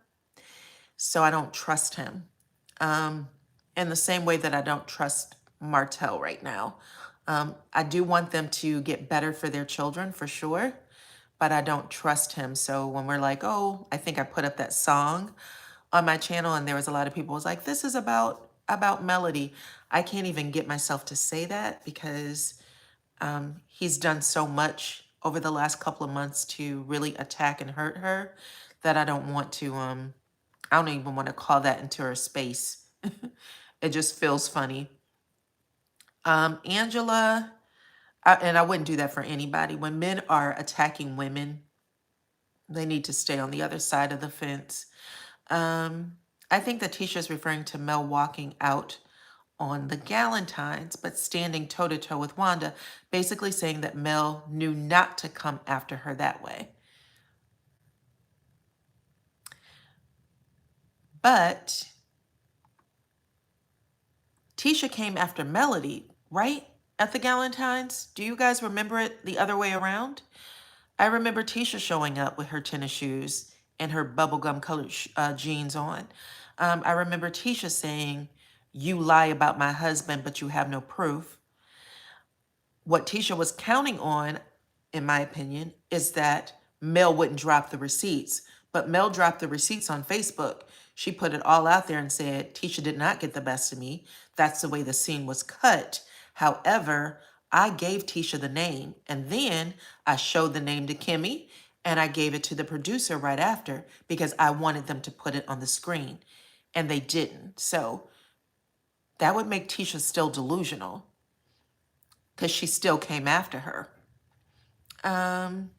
So I don't trust him. In the same way that I don't trust Martell right now. I do want them to get better for their children for sure, but I don't trust him. So when we're like, oh, I think I put up that song on my channel and there was a lot of people was like, this is about about Melody. I can't even get myself to say that because he's done so much over the last couple of months to really attack and hurt her that I don't want to, I don't even want to call that into her space. It just feels funny. Angela, and I wouldn't do that for anybody. When men are attacking women, they need to stay on the other side of the fence. Um, I think that Tisha is referring to Mel walking out on the Galentines, but standing toe to toe with Wanda, basically saying that Mel knew not to come after her that way. But Tisha came after Melody, right? At the Galentines? Do you guys remember it the other way around? I remember Tisha showing up with her tennis shoes and her bubblegum colored jeans on. I remember Tisha saying, "You lie about my husband, but you have no proof." What Tisha was counting on, in my opinion, is that Mel wouldn't drop the receipts. But Mel dropped the receipts on Facebook. She put it all out there and said, Tisha did not get the best of me. That's the way the scene was cut. However, I gave Tisha the name, and then I showed the name to Kimmy, and I gave it to the producer right after because I wanted them to put it on the screen, and they didn't. So that would make Tisha still delusional because she still came after her. Um,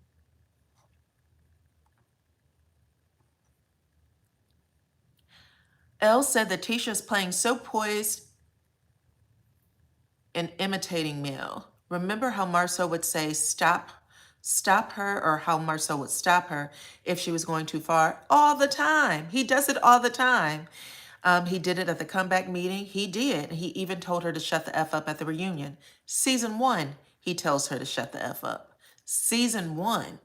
Elle said that Tisha is playing so poised and imitating Mel. Remember how Marceau would say, stop her, or how Marceau would stop her if she was going too far? All the time. He does it all the time. He did it at the comeback meeting. He did. He even told her to shut the F up at the reunion. Season 1, he tells her to shut the F up. Season 1.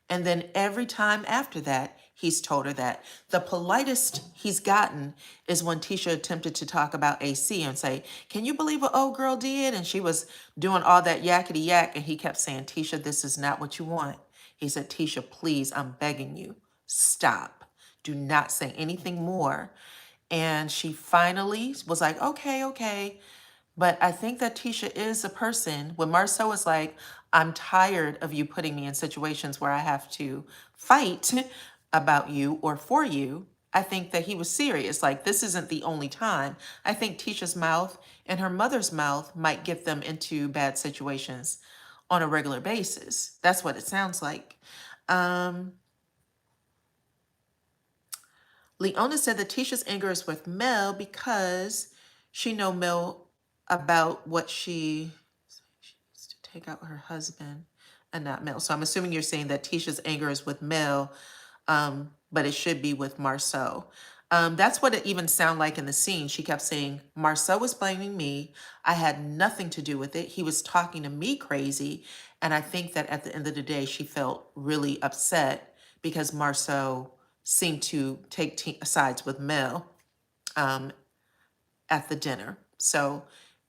And then every time after that, he's told her that. The politest he's gotten is when Tisha attempted to talk about AC and say, "Can you believe what old girl did?" And she was doing all that yakety yak. And he kept saying, "Tisha, this is not what you want." He said, "Tisha, please, I'm begging you, stop. Do not say anything more." And she finally was like, "Okay, okay." But I think that Tisha is a person, when Marceau is like, "I'm tired of you putting me in situations where I have to fight about you or for you." I think that he was serious. Like, this isn't the only time. I think Tisha's mouth and her mother's mouth might get them into bad situations on a regular basis. That's what it sounds like. Um, Leona said that Tisha's anger is with Mel because she know Mel about what she needs to take out her husband and not Mel. So I'm assuming you're saying that Tisha's anger is with Mel, but it should be with Marceau. That's what it even sounded like in the scene. She kept saying, "Marceau was blaming me. I had nothing to do with it. He was talking to me crazy." And I think that at the end of the day, she felt really upset because Marceau seemed to take sides with Mel at the dinner. So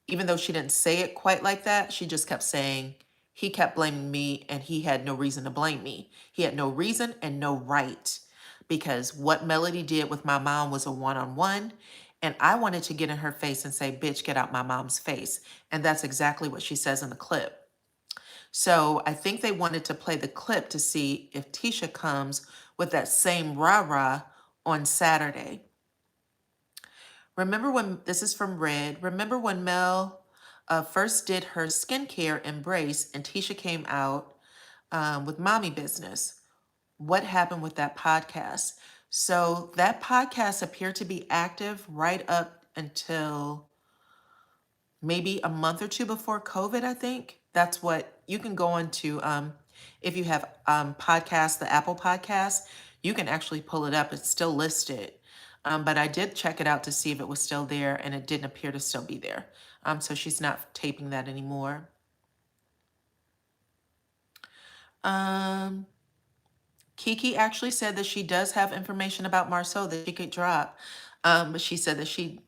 even though she didn't say it quite like that, she just kept saying, he kept blaming me and he had no reason to blame me. He had no reason and no right, because what Melody did with my mom was a one-on-one. And I wanted to get in her face and say, "Bitch, get out my mom's face." And that's exactly what she says in the clip. So I think they wanted to play the clip to see if Tisha comes with that same rah-rah on Saturday. Remember when, this is from Red, remember when Mel first did her skincare embrace and Tisha came out with Mommy Business? What happened with that podcast? So that podcast appeared to be active right up until maybe a month or two before COVID, I think. That's what you can go into. If you have podcasts, the Apple podcast, you can actually pull it up. It's still listed. But I did check it out to see if it was still there, and it didn't appear to still be there. So she's not taping that anymore. Um, Kiki actually said that she does have information about Marceau that she could drop. But she said that she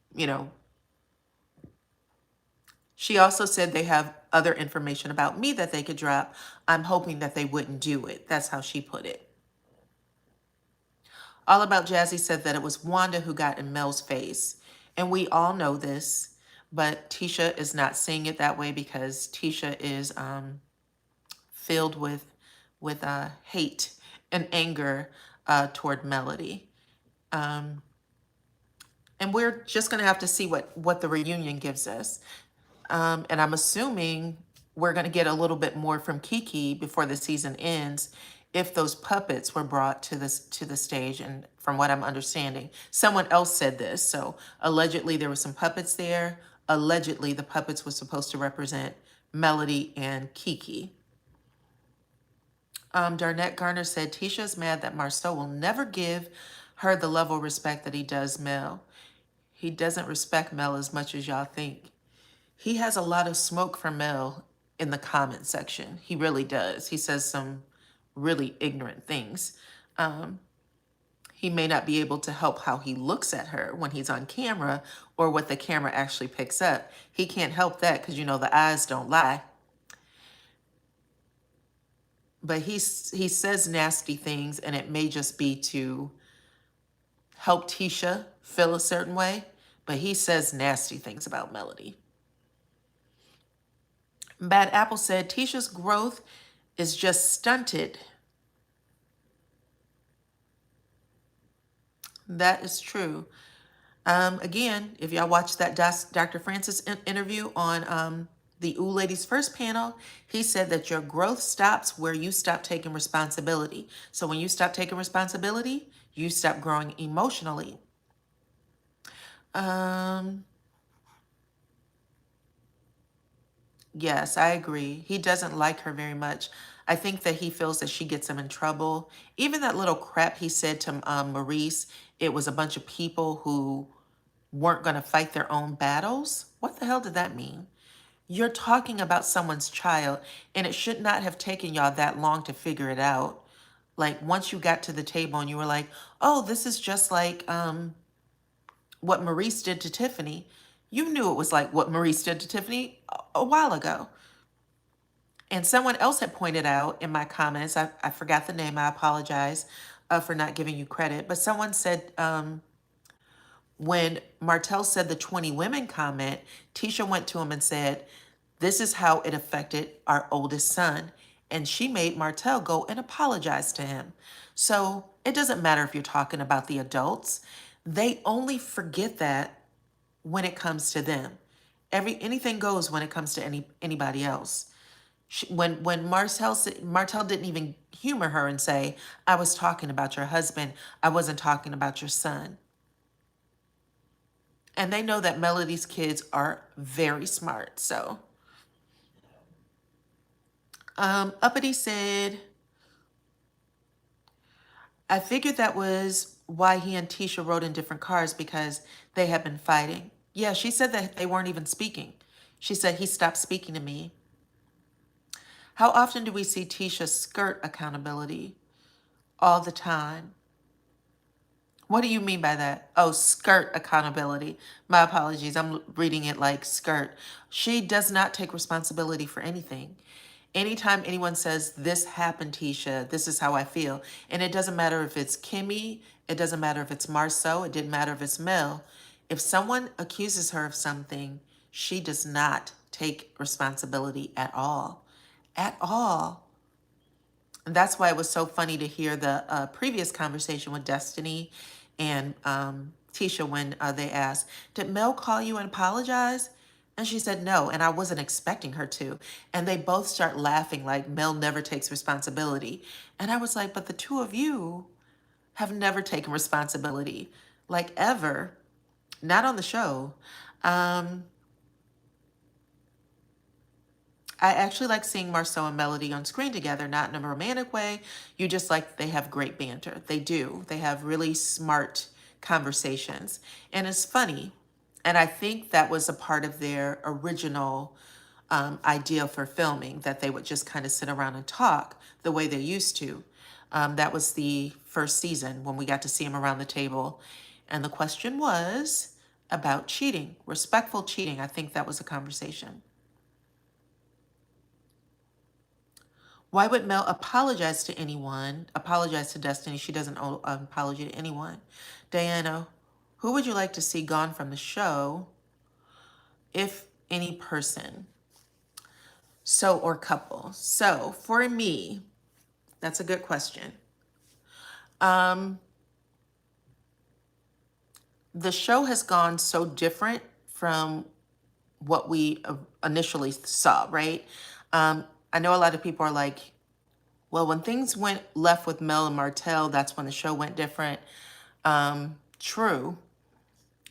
also said they have other information about me that they could drop. I'm hoping that they wouldn't do it. That's how she put it. All About Jazzy said that it was Wanda who got in Mel's face. And we all know this, but Tisha is not seeing it that way because Tisha is filled with hate and anger toward Melody. Um, and we're just going to have to see what the reunion gives us. And I'm assuming we're going to get a little bit more from Kiki before the season ends, if those puppets were brought to the stage. And from what I'm understanding, someone else said this. So allegedly there were some puppets there. Allegedly the puppets were supposed to represent Melody and Kiki. Darnett Garner said Tisha's mad that Marceau will never give her the level of respect that he does Mel. He doesn't respect Mel as much as y'all think. He has a lot of smoke for Mel in the comment section. He really does. He says some really ignorant things. He may not be able to help how he looks at her when he's on camera or what the camera actually picks up. He can't help that because, you know, the eyes don't lie. But he says nasty things, and it may just be to help Tisha feel a certain way, but he says nasty things about Melody. Bad Apple said Tisha's growth is just stunted. That is true. Again, if y'all watched that Dr. Francis interview on the Ooh Ladies First panel, he said that your growth stops where you stop taking responsibility. So when you stop taking responsibility, you stop growing emotionally. Yes, I agree. He doesn't like her very much. I think that he feels that she gets him in trouble. Even that little crap he said to Maurice, it was a bunch of people who weren't going to fight their own battles. What the hell did that mean? You're talking about someone's child, and it should not have taken y'all that long to figure it out. Like, once you got to the table and you were like, oh, this is just like what Maurice did to Tiffany. You knew it was like what Maurice did to Tiffany a while ago. And someone else had pointed out in my comments, I forgot the name, I apologize for not giving you credit, but someone said when Martell said the 20 women comment, Tisha went to him and said, this is how it affected our oldest son. And she made Martell go and apologize to him. So it doesn't matter if you're talking about the adults. They only forget that when it comes to them. Anything goes when it comes to anybody else. When Martell didn't even humor her and say, I was talking about your husband, I wasn't talking about your son. And they know that Melody's kids are very smart. So Uppity said, I figured that was why he and Tisha rode in different cars, because they had been fighting. Yeah, she said that they weren't even speaking. She said he stopped speaking to me. How often do we see Tisha skirt accountability? All the time. What do you mean by that? Oh, skirt accountability. My apologies. I'm reading it like skirt. She does not take responsibility for anything. Anytime anyone says, this happened, Tisha, this is how I feel. And it doesn't matter if it's Kimmy, it doesn't matter if it's Marceau, it didn't matter if it's Mel. If someone accuses her of something, she does not take responsibility at all. At all. And that's why it was so funny to hear the previous conversation with Destiny and Tisha when they asked, did Mel call you and apologize? And she said no, and I wasn't expecting her to. And they both start laughing like Mel never takes responsibility. And I was like, but the two of you have never taken responsibility, like ever, not on the show. I actually like seeing Marceau and Melody on screen together, not in a romantic way. You just like they have great banter. They do. They have really smart conversations. And it's funny. And I think that was a part of their original idea for filming, that they would just kind of sit around and talk the way they used to. That was the first season when we got to see them around the table. And the question was about cheating, respectful cheating. I think that was a conversation. Why would Mel apologize to anyone? Apologize to Destiny. She doesn't owe an apology to anyone. Dyana, Who would you like to see gone from the show, if any person? So, or couple. So, for me, that's a good question. The show has gone so different from what we initially saw, right? I know a lot of people are like, well, when things went left with Mel and Martell, that's when the show went different. True.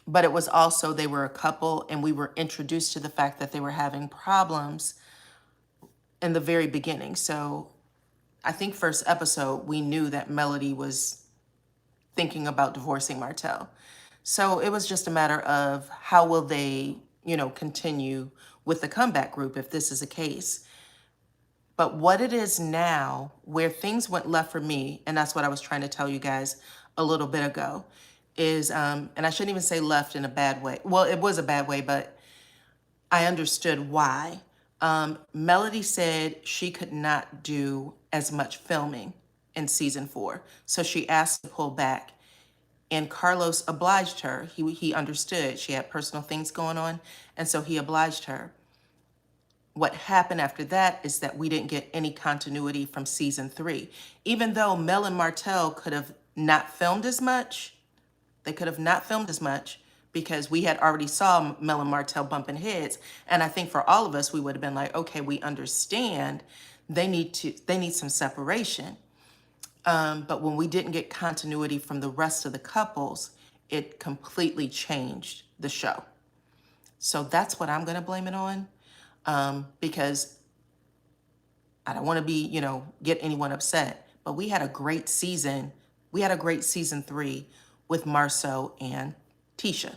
But it was also, they were a couple and we were introduced to the fact that they were having problems in the very beginning. So I think first episode, we knew that Melody was thinking about divorcing Martell. So it was just a matter of how will they, continue with the comeback group if this is a case. But what it is now, where things went left for me, and that's what I was trying to tell you guys a little bit ago, is, and I shouldn't even say left in a bad way. Well, it was a bad way, but I understood why. Melody said she could not do as much filming in season 4. So she asked to pull back. And Carlos obliged her. He understood. She had personal things going on. And so he obliged her. What happened after that is that we didn't get any continuity from season 3. Even though Mel and Martell could have not filmed as much, they could have not filmed as much because we had already saw Mel and Martell bumping heads. And I think for all of us, we would have been like, okay, we understand they need some separation. But when we didn't get continuity from the rest of the couples, it completely changed the show. So that's what I'm going to blame it on, because I don't want to be, get anyone upset. But we had a great season. We had a great season 3 with Marceau and Tisha.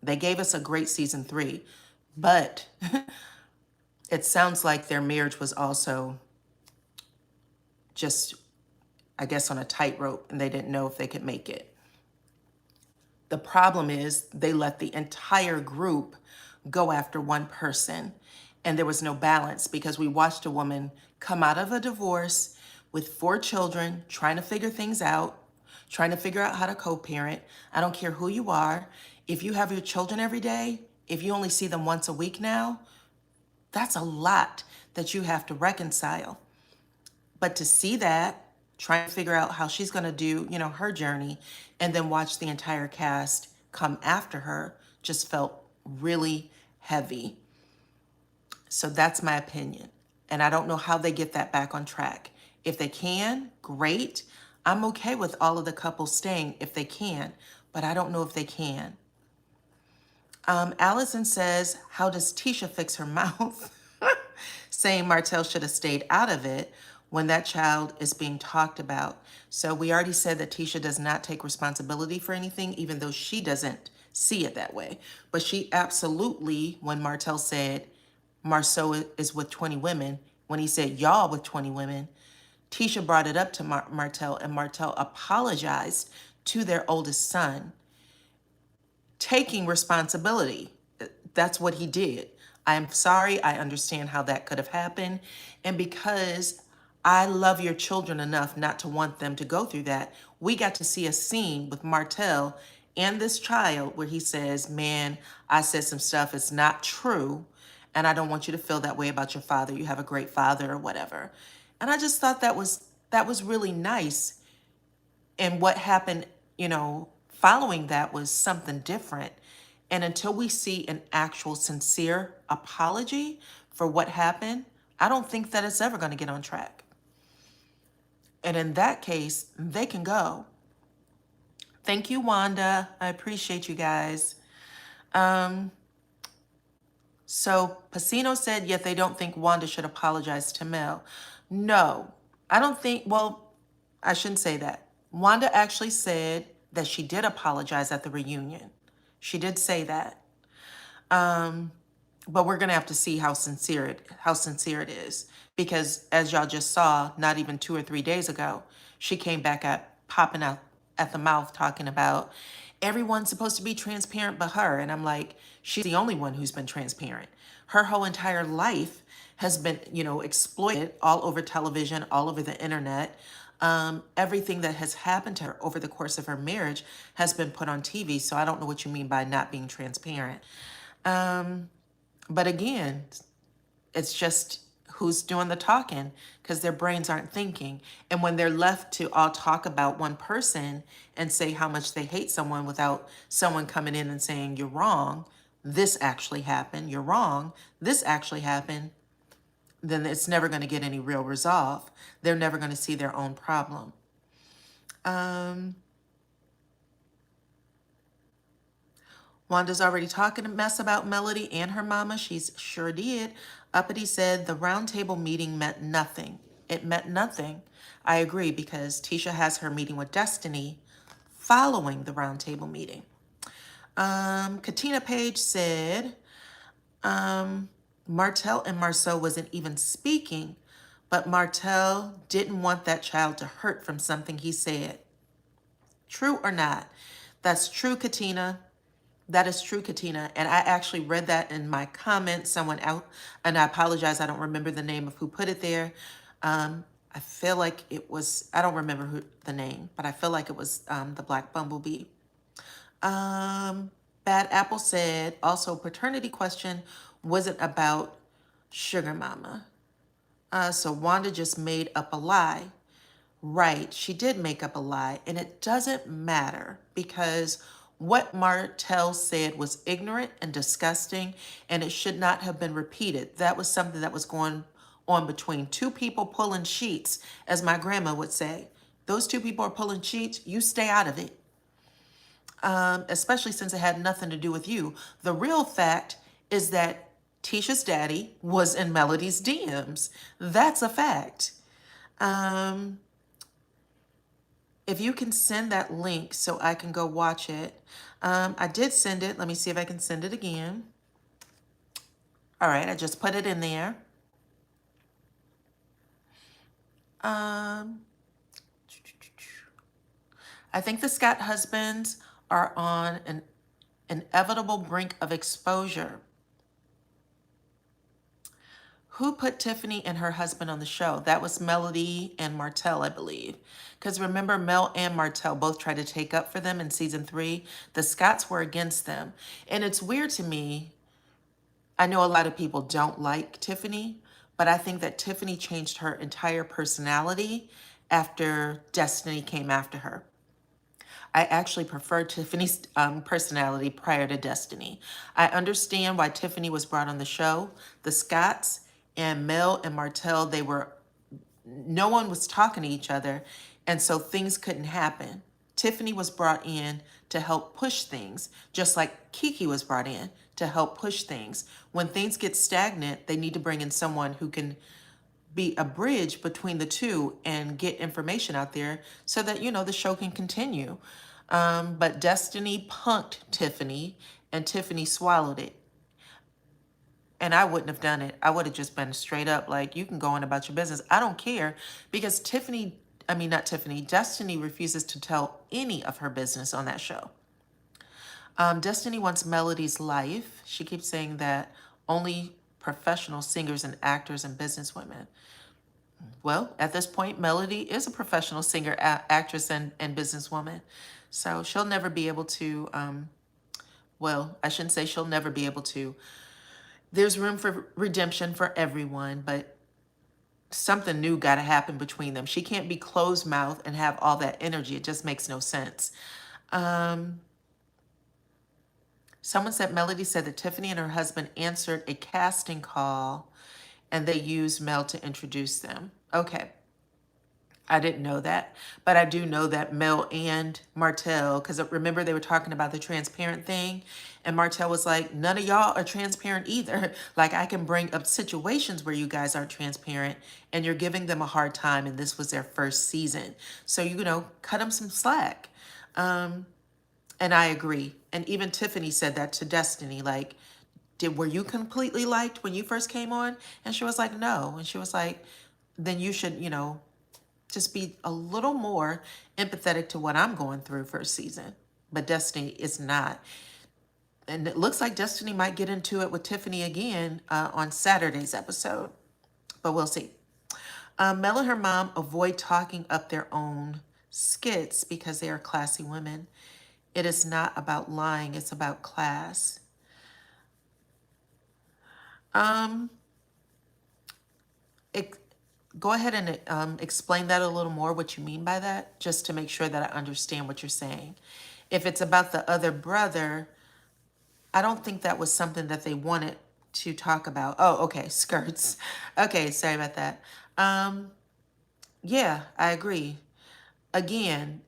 They gave us a great season 3, but it sounds like their marriage was also just, I guess, on a tightrope, and they didn't know if they could make it. The problem is they let the entire group go after one person, and there was no balance because we watched a woman come out of a divorce with 4 children, trying to figure things out, trying to figure out how to co-parent. I don't care who you are. If you have your children every day, if you only see them once a week now, that's a lot that you have to reconcile. But to see that, trying to figure out how she's going to do, her journey, and then watch the entire cast come after her just felt really heavy. So that's my opinion. And I don't know how they get that back on track. If they can, great. I'm okay with all of the couples staying if they can, but I don't know if they can. Allison says, how does Tisha fix her mouth? Saying Martell should have stayed out of it when that child is being talked about. So we already said that Tisha does not take responsibility for anything, even though she doesn't see it that way. But she absolutely, when Martell said Marceau is with 20 women, when he said y'all with 20 women, Tisha brought it up to Martell, and Martell apologized to their oldest son, taking responsibility. That's what he did. I'm sorry. I understand how that could have happened. And because I love your children enough not to want them to go through that, we got to see a scene with Martell and this child where he says, man, I said some stuff. It's not true. And I don't want you to feel that way about your father. You have a great father or whatever. And I just thought that was really nice. And what happened, following that was something different. And until we see an actual sincere apology for what happened, I don't think that it's ever going to get on track. And in that case, they can go. Thank you, Wanda. I appreciate you guys. So Pacino said, yet they don't think Wanda should apologize to Mel. No, I don't think, well, I shouldn't say that. Wanda actually said that she did apologize at the reunion. She did say that. But we're going to have to see how sincere it is. Because as y'all just saw, not even 2 or 3 days ago, she came back popping out at the mouth talking about everyone's supposed to be transparent but her. And I'm like, she's the only one who's been transparent. Her whole entire life has been, exploited all over television, all over the internet. Everything that has happened to her over the course of her marriage has been put on TV. So I don't know what you mean by not being transparent. But again, it's just who's doing the talking because their brains aren't thinking. And when they're left to all talk about one person and say how much they hate someone without someone coming in and saying, you're wrong, this actually happened, you're wrong, this actually happened, then it's never going to get any real resolve. They're never going to see their own problem. Wanda's already talking a mess about Melody and her mama. She's sure did. Uppity said the roundtable meeting meant nothing. It meant nothing. I agree because Tisha has her meeting with Destiny following the roundtable meeting. Katina Page said, Martell and Marceau wasn't even speaking, but Martell didn't want that child to hurt from something he said. True or not? That's true, Katina. That is true, Katina. And I actually read that in my comments, someone out, and I apologize, I don't remember the name of who put it there. I feel like it was, I don't remember the name, but I feel like it was the Black Bumblebee. Bad Apple said, also paternity question wasn't about Sugar Mama. So Wanda just made up a lie. Right, she did make up a lie, and it doesn't matter because what Martell said was ignorant and disgusting, and it should not have been repeated. That was something that was going on between two people pulling sheets, as my grandma would say. Those two people are pulling sheets, you stay out of it. Especially since it had nothing to do with you. The real fact is that Tisha's daddy was in Melody's DMs. That's a fact. If you can send that link so I can go watch it. I did send it. Let me see if I can send it again. All right, I just put it in there. I think the Scott husbands are on an inevitable brink of exposure. Who put Tiffany and her husband on the show? That was Melody and Martell, I believe. Because remember, Mel and Martell both tried to take up for them in season 3. The Scotts were against them. And it's weird to me. I know a lot of people don't like Tiffany, but I think that Tiffany changed her entire personality after Destiny came after her. I actually prefer Tiffany's personality prior to Destiny. I understand why Tiffany was brought on the show. The Scotts and Mel and Martell, no one was talking to each other, and so things couldn't happen. Tiffany was brought in to help push things, just like Kiki was brought in to help push things. When things get stagnant, they need to bring in someone who can be a bridge between the two and get information out there so that, the show can continue. But Destiny punked Tiffany, and Tiffany swallowed it. And I wouldn't have done it. I would have just been straight up like, you can go on about your business. I don't care because Destiny refuses to tell any of her business on that show. Destiny wants Melody's life. She keeps saying that only professional singers and actors and businesswomen. Well, at this point, Melody is a professional singer, actress, and businesswoman. So she'll never be able to, I shouldn't say she'll never be able to. There's room for redemption for everyone, but something new got to happen between them. She can't be closed mouth and have all that energy. It just makes no sense. Someone said, Melody said that Tiffany and her husband answered a casting call and they used Mel to introduce them. Okay. I didn't know that, but I do know that Mel and Martell, because remember they were talking about the transparent thing, and Martell was like, none of y'all are transparent either. Like, I can bring up situations where you guys aren't transparent, and you're giving them a hard time, and this was their first season. So, cut them some slack. And I agree. And even Tiffany said that to Destiny, like, were you completely liked when you first came on? And she was like, no. And she was like, then you should, just be a little more empathetic to what I'm going through first season. But Destiny is not. And it looks like Destiny might get into it with Tiffany again on Saturday's episode. But we'll see. Mel and her mom avoid talking up their own skits because they are classy women. It is not about lying, it's about class. Um, ex- Go ahead and explain that a little more, what you mean by that, just to make sure that I understand what you're saying. If it's about the other brother, I don't think that was something that they wanted to talk about. Oh, okay, skirts. Okay, sorry about that. Um, yeah, I agree. Again,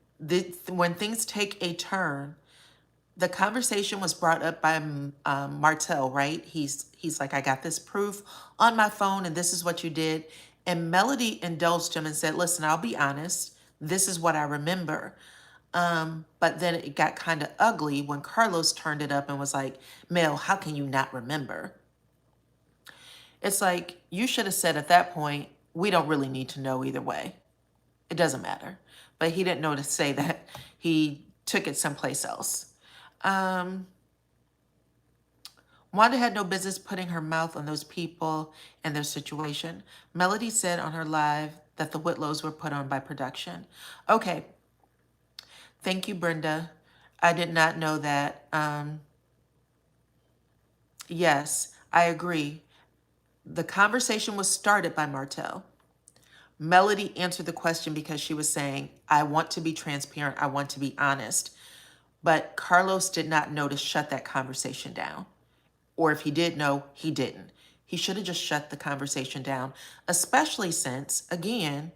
when things take a turn, the conversation was brought up by Martell, right? He's like, I got this proof on my phone, and this is what you did. And Melody indulged him and said, listen, I'll be honest. This is what I remember. But then it got kind of ugly when Carlos turned it up and was like, Mel, how can you not remember? It's like, you should have said at that point, we don't really need to know either way. It doesn't matter. But he didn't know to say that. He took it someplace else. Um, Wanda had no business putting her mouth on those people and their situation. Melody said on her live that the Whitlows were put on by production. Okay. Thank you, Brenda. I did not know that. Yes, I agree. The conversation was started by Martell. Melody answered the question because she was saying, I want to be transparent. I want to be honest. But Carlos did not know to shut that conversation down. Or if he did know, he didn't. He should have just shut the conversation down, especially since, again,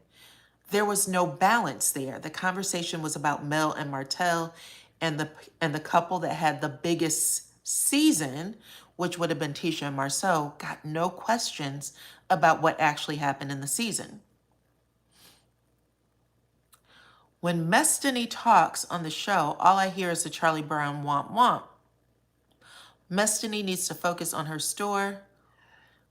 there was no balance there. The conversation was about Mel and Martell and the couple that had the biggest season, which would have been Tisha and Marceau, got no questions about what actually happened in the season. When Destiny talks on the show, all I hear is the Charlie Brown womp womp. Destiny needs to focus on her store.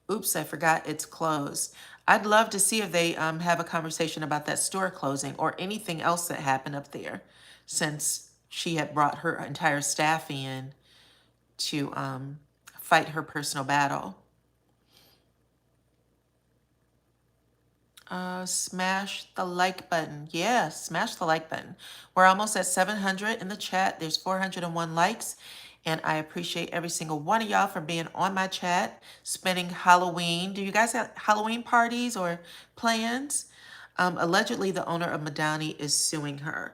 Oops, I forgot it's closed. I'd love to see if they have a conversation about that store closing or anything else that happened up there, since she had brought her entire staff in to fight her personal battle. Smash the like button. Yeah, smash the like button. We're almost at 700 in the chat. There's 401 likes. And I appreciate every single one of y'all for being on my chat, spending Halloween. Do you guys have Halloween parties or plans? Allegedly, the owner of Madani is suing her.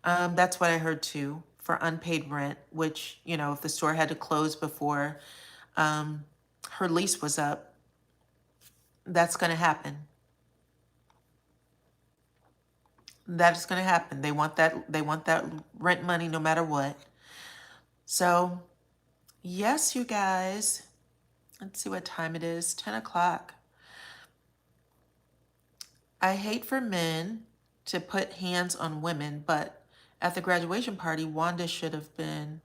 That's what I heard too, for unpaid rent, which, you know, if the store had to close before her lease was up, that's going to happen. That is going to happen. They want that rent money no matter what. So, yes, you guys. Let's see what time it is. 10 o'clock. I hate for men to put hands on women, but at the graduation party, Wanda should have been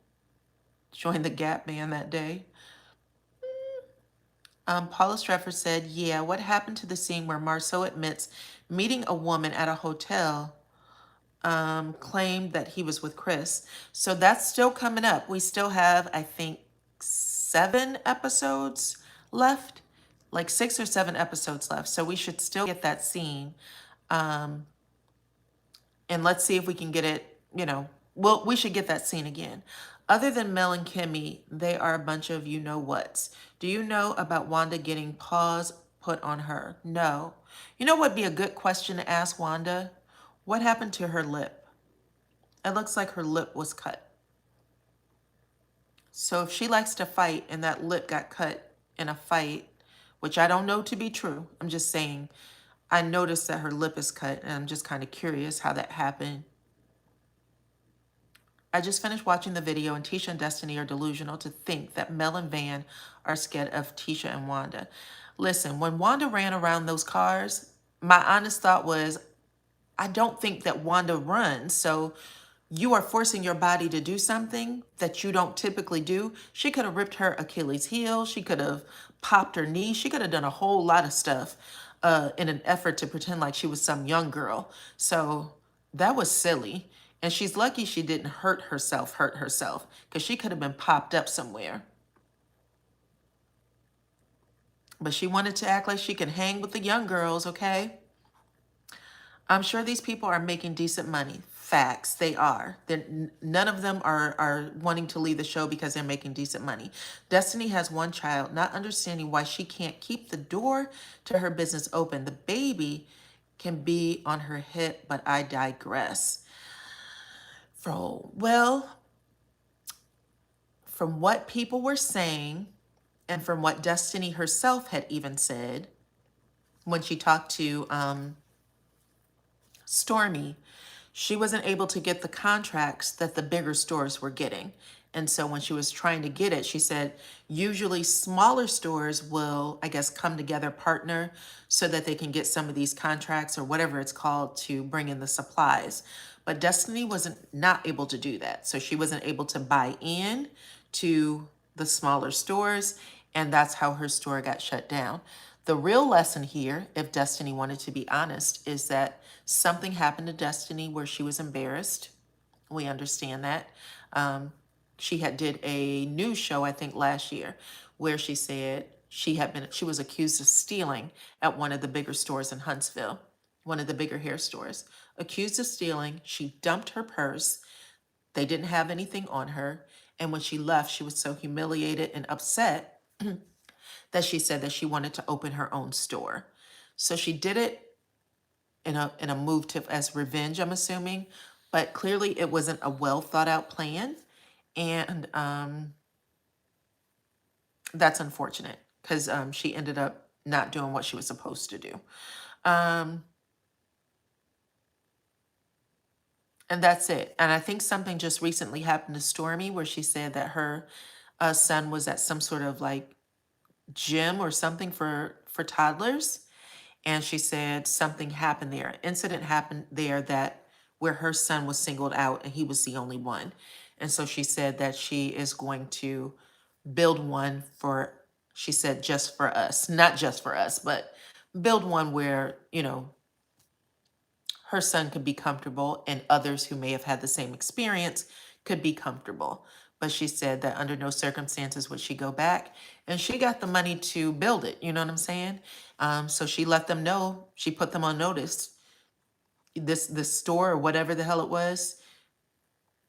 joined the Gap band that day. Paula Stratford said, yeah, what happened to the scene where Marceau admits meeting a woman at a hotel claimed that he was with Chris. So that's still coming up. We still have, I think, 7 episodes left, like 6 or 7 episodes left. So we should still get that scene. And let's see if we can get it, you know, well, we should get that scene again. Other than Mel and Kimmy, they are a bunch of you-know-whats. Do you know about Wanda getting paws put on her? No. You know what would be a good question to ask Wanda? What happened to her lip? It looks like her lip was cut. So if she likes to fight and that lip got cut in a fight, which I don't know to be true, I'm just saying, I noticed that her lip is cut and I'm just kind of curious how that happened. I just finished watching the video and Tisha and Destiny are delusional to think that Mel and Van are scared of Tisha and Wanda. Listen, when Wanda ran around those cars, my honest thought was, I don't think that Wanda runs, so you are forcing your body to do something that you don't typically do. She could have ripped her Achilles heel. She could have popped her knee. She could have done a whole lot of stuff in an effort to pretend like she was some young girl. So that was silly. And she's lucky she didn't hurt herself, because she could have been popped up somewhere. But she wanted to act like she can hang with the young girls, okay? I'm sure these people are making decent money. Facts, they are. None of them are wanting to leave the show because they're making decent money. Destiny has one child, not understanding why she can't keep the door to her business open. The baby can be on her hip, but I digress. Well, from what people were saying, and from what Destiny herself had even said when she talked to Stormy, she wasn't able to get the contracts that the bigger stores were getting. And so when she was trying to get it, she said, usually smaller stores will, I guess, come together, partner, so that they can get some of these contracts or whatever it's called to bring in the supplies. But Destiny wasn't not able to do that. So she wasn't able to buy in to the smaller stores. And that's how her store got shut down. The real lesson here, if Destiny wanted to be honest, is that something happened to Destiny where she was embarrassed. We understand that. She had did a news show, I think last year, where she said she was accused of stealing at one of the bigger stores in Huntsville, one of the bigger hair stores. Accused of stealing, she dumped her purse. They didn't have anything on her. And when she left, she was so humiliated and upset that she said that she wanted to open her own store. So she did it in a move to as revenge, I'm assuming, but clearly it wasn't a well thought out plan, and that's unfortunate because she ended up not doing what she was supposed to do. And that's it. And I think something just recently happened to Stormy where she said that her son was at some sort of like gym or something for toddlers. And she said something happened there. Incident happened there that where her son was singled out and he was the only one. And so she said that she is going to build one for, she said, just for us, not just for us, but build one where, her son could be comfortable and others who may have had the same experience could be comfortable. But she said that under no circumstances would she go back. And she got the money to build it. You know what I'm saying? So she let them know. She put them on notice. This store or whatever the hell it was,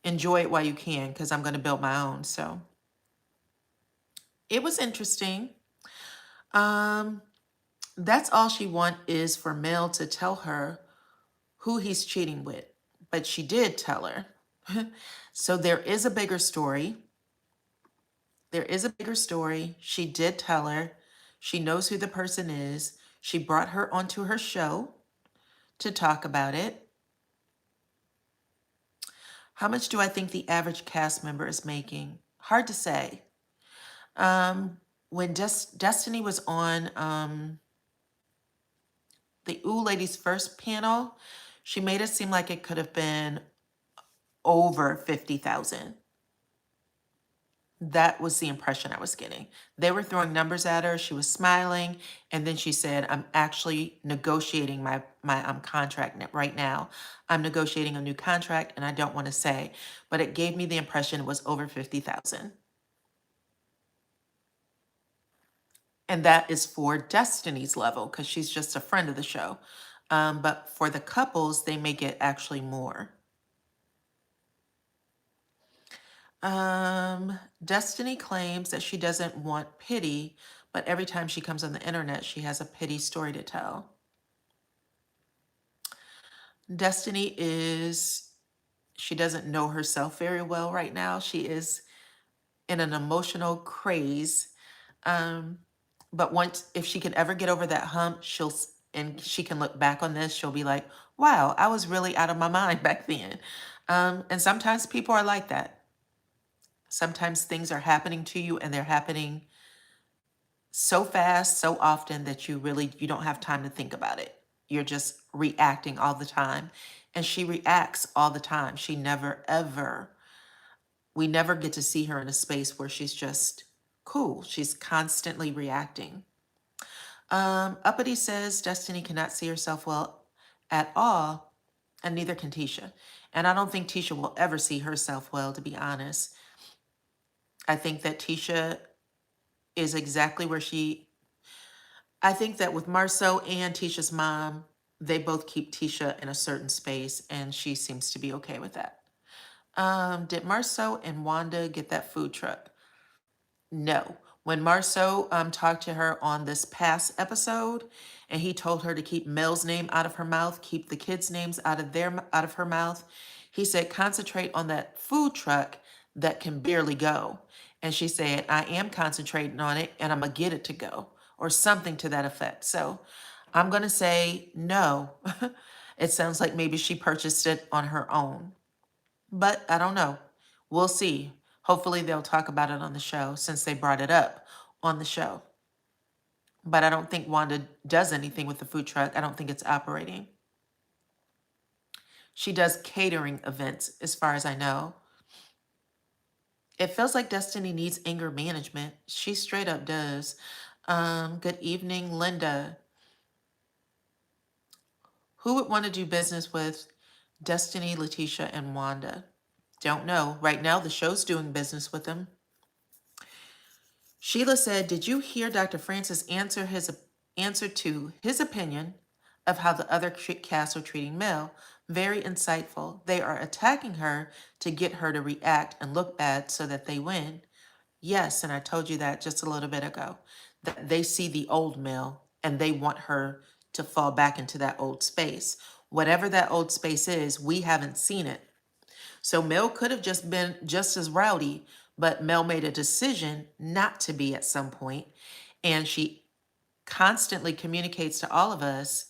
enjoy it while you can because I'm going to build my own. So it was interesting. That's all she want is for Mel to tell her who he's cheating with. But she did tell her. So there is a bigger story. There is a bigger story. She did tell her. She knows who the person is. She brought her onto her show to talk about it. How much do I think the average cast member is making? Hard to say. When Destiny was on the Ooh Ladies First panel, she made it seem like it could have been over 50,000. That was the impression I was getting. They were throwing numbers at her. She was smiling. And then she said, I'm actually negotiating my contract right now. I'm negotiating a new contract and I don't want to say, but it gave me the impression it was over 50,000. And that is for Destiny's level because she's just a friend of the show. But for the couples, they may get actually more. Destiny claims that she doesn't want pity, but every time she comes on the internet, she has a pity story to tell. Destiny she doesn't know herself very well right now. She is in an emotional craze. But if she can ever get over that hump, and she can look back on this, she'll be like, wow, I was really out of my mind back then. And sometimes people are like that. Sometimes things are happening to you and they're happening so fast, so often that you don't have time to think about it. You're just reacting all the time. And she reacts all the time. We never get to see her in a space where she's just cool. She's constantly reacting. Uppity says Destiny cannot see herself well at all, and neither can Tisha. And I don't think Tisha will ever see herself well, to be honest. I think that Tisha is exactly where I think that with Marceau and Tisha's mom, they both keep Tisha in a certain space, and she seems to be okay with that. Did Marceau and Wanda get that food truck? No. When Marceau talked to her on this past episode, and he told her to keep Mel's name out of her mouth, keep the kids' names out of her mouth, he said concentrate on that food truck that can barely go. And she said, I am concentrating on it, and I'm gonna get it to go, or something to that effect. So I'm gonna say no. It sounds like maybe she purchased it on her own. But I don't know. We'll see. Hopefully they'll talk about it on the show since they brought it up on the show. But I don't think Wanda does anything with the food truck. I don't think it's operating. She does catering events, as far as I know. It feels like Destiny needs anger management. She straight up does. Good evening, Linda. Who would want to do business with Destiny, Letitia, and Wanda? Don't know. Right now, the show's doing business with them. Sheila said, did you hear Dr. Francis answer to his opinion of how the other casts are treating Mel? Very insightful. They are attacking her to get her to react and look bad so that they win. Yes, and I told you that just a little bit ago, that they see the old Mel and they want her to fall back into that old space. Whatever that old space is, we haven't seen it. So Mel could have just been just as rowdy, but Mel made a decision not to be at some point, and she constantly communicates to all of us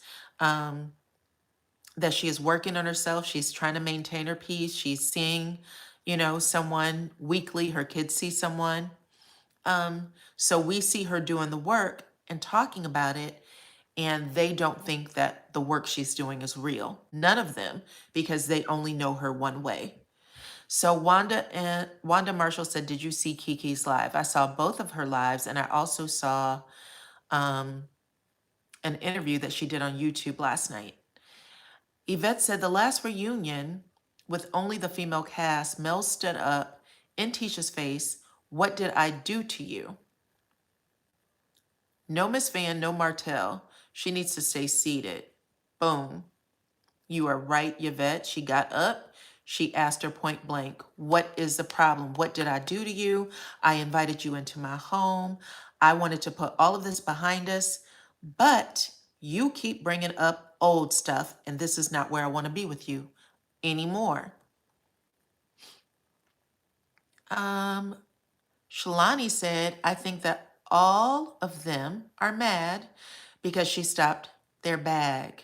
that she is working on herself. She's trying to maintain her peace. She's seeing, someone weekly. Her kids see someone. So we see her doing the work and talking about it, and they don't think that the work she's doing is real. None of them, because they only know her one way. So Wanda Marshall said, did you see Kiki's live? I saw both of her lives, and I also saw an interview that she did on YouTube last night. Yvette said the last reunion with only the female cast, Mel stood up in Tisha's face. What did I do to you? No Miss Van, no Martell. She needs to stay seated. Boom. You are right, Yvette. She got up. She asked her point blank, what is the problem? What did I do to you? I invited you into my home. I wanted to put all of this behind us, but you keep bringing up old stuff, and this is not where I want to be with you anymore. Shalani said, I think that all of them are mad because she stopped their bag.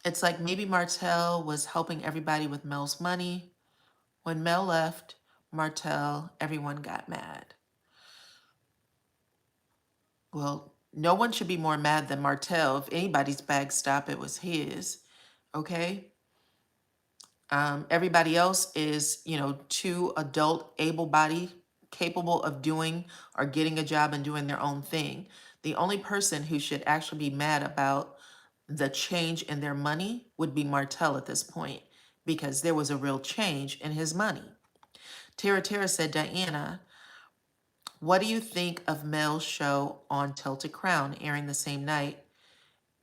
It's like maybe Martell was helping everybody with Mel's money. When Mel left Martell, everyone got mad. Well, no one should be more mad than Martell. If anybody's bag stopped, it was his. Okay? Everybody else is, too adult, able-bodied, capable of doing or getting a job and doing their own thing. The only person who should actually be mad about the change in their money would be Martell at this point, because there was a real change in his money. Tara said, Diana, what do you think of Mel's show on Tilted Crown airing the same night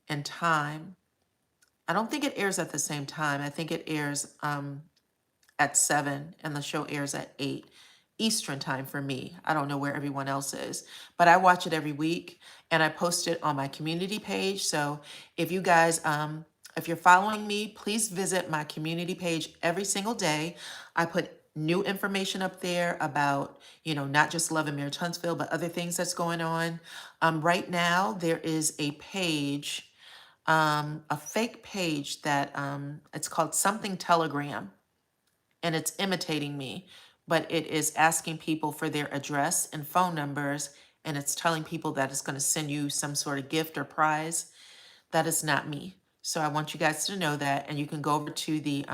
and time? I don't think it airs at the same time. I think it airs at 7 and the show airs at 8 Eastern time for me. I don't know where everyone else is, but I watch it every week and I post it on my community page. So if you guys, if you're following me, please visit my community page every single day. I put new information up there about, not just Love and Marriage Huntsville, but other things that's going on. Right now, there is a page, a fake page that it's called Something Telegram, and it's imitating me, but it is asking people for their address and phone numbers, and it's telling people that it's going to send you some sort of gift or prize. That is not me. So I want you guys to know that, and you can go over to the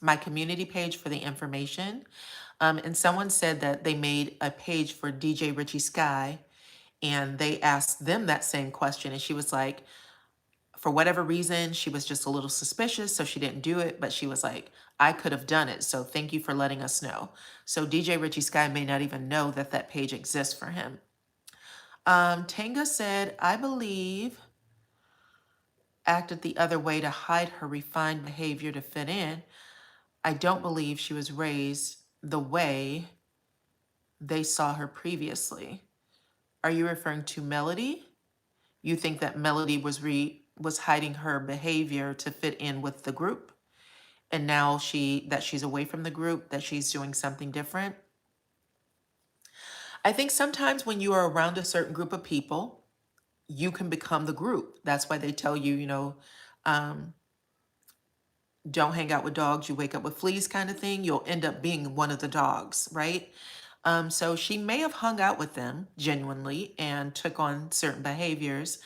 my community page for the information. And someone said that they made a page for DJ Richie Sky, and they asked them that same question, and she was like, for whatever reason, she was just a little suspicious, so she didn't do it, but she was like, I could have done it, so thank you for letting us know. So DJ Richie Sky may not even know that that page exists for him. Tanga said, I believe acted the other way to hide her refined behavior to fit in. I don't believe she was raised the way they saw her previously. Are you referring to Melody? You think that Melody was hiding her behavior to fit in with the group, and now she's away from the group, that she's doing something different? I think sometimes when you are around a certain group of people, you can become the group. That's why they tell you, um, don't hang out with dogs, you wake up with fleas kind of thing. You'll end up being one of the dogs, right? So she may have hung out with them genuinely and took on certain behaviors.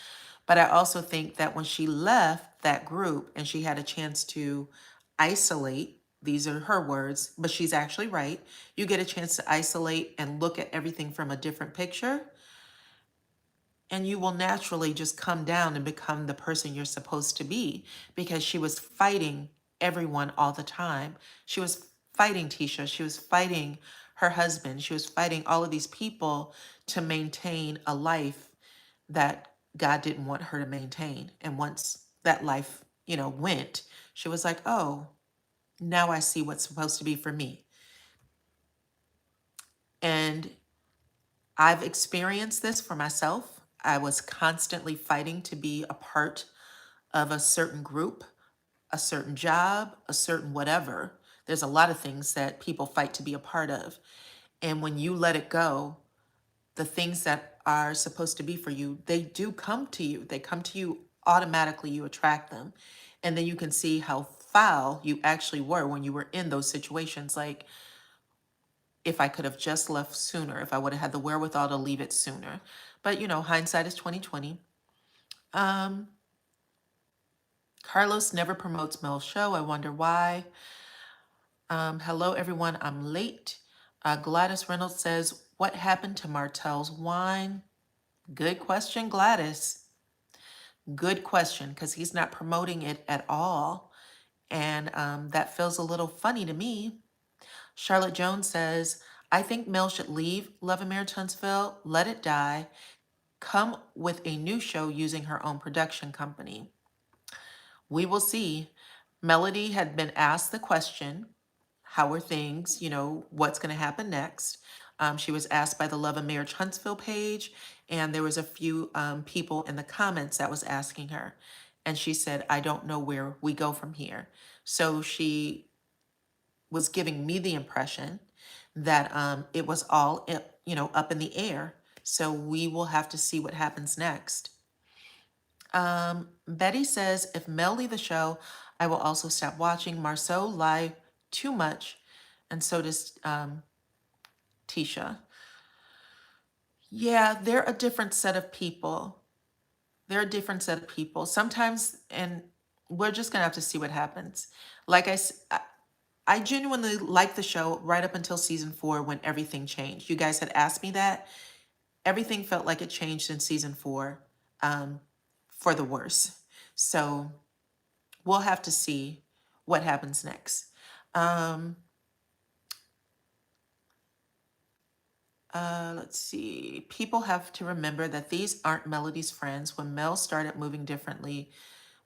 But I also think that when she left that group and she had a chance to isolate, these are her words, but she's actually right. You get a chance to isolate and look at everything from a different picture, and you will naturally just come down and become the person you're supposed to be, because she was fighting everyone all the time. She was fighting Tisha. She was fighting her husband. She was fighting all of these people to maintain a life that God didn't want her to maintain. And once that life, went, she was like, oh, now I see what's supposed to be for me. And I've experienced this for myself. I was constantly fighting to be a part of a certain group, a certain job, a certain whatever. There's a lot of things that people fight to be a part of. And when you let it go, the things that are supposed to be for you, they do come to you. They come to you automatically. You attract them. And then you can see how foul you actually were when you were in those situations. Like, if I could have just left sooner, if I would have had the wherewithal to leave it sooner. But hindsight is 2020. Um, Carlos never promotes Mel's show. I wonder why. Hello, everyone. I'm late. Gladys Reynolds says, what happened to Martell's wine? Good question, Gladys. Good question, because he's not promoting it at all. And that feels a little funny to me. Charlotte Jones says, I think Mel should leave Love and Marriage Huntsville, let it die, come with a new show using her own production company. We will see. Melody had been asked the question, how are things, what's going to happen next? She was asked by the Love and Marriage Huntsville page, and there was a few people in the comments that was asking her. And she said, I don't know where we go from here. So she was giving me the impression that it was all, up in the air. So we will have to see what happens next. Betty says, if Mel leave the show, I will also stop watching. Marceau lie too much, and so does Tisha. Yeah, they're a different set of people. They're a different set of people. Sometimes, and we're just gonna have to see what happens. Like I genuinely liked the show right up until season 4 when everything changed. You guys had asked me that. Everything felt like it changed in season 4 for the worse. So we'll have to see what happens next. Let's see. People have to remember that these aren't Melody's friends. When Mel started moving differently,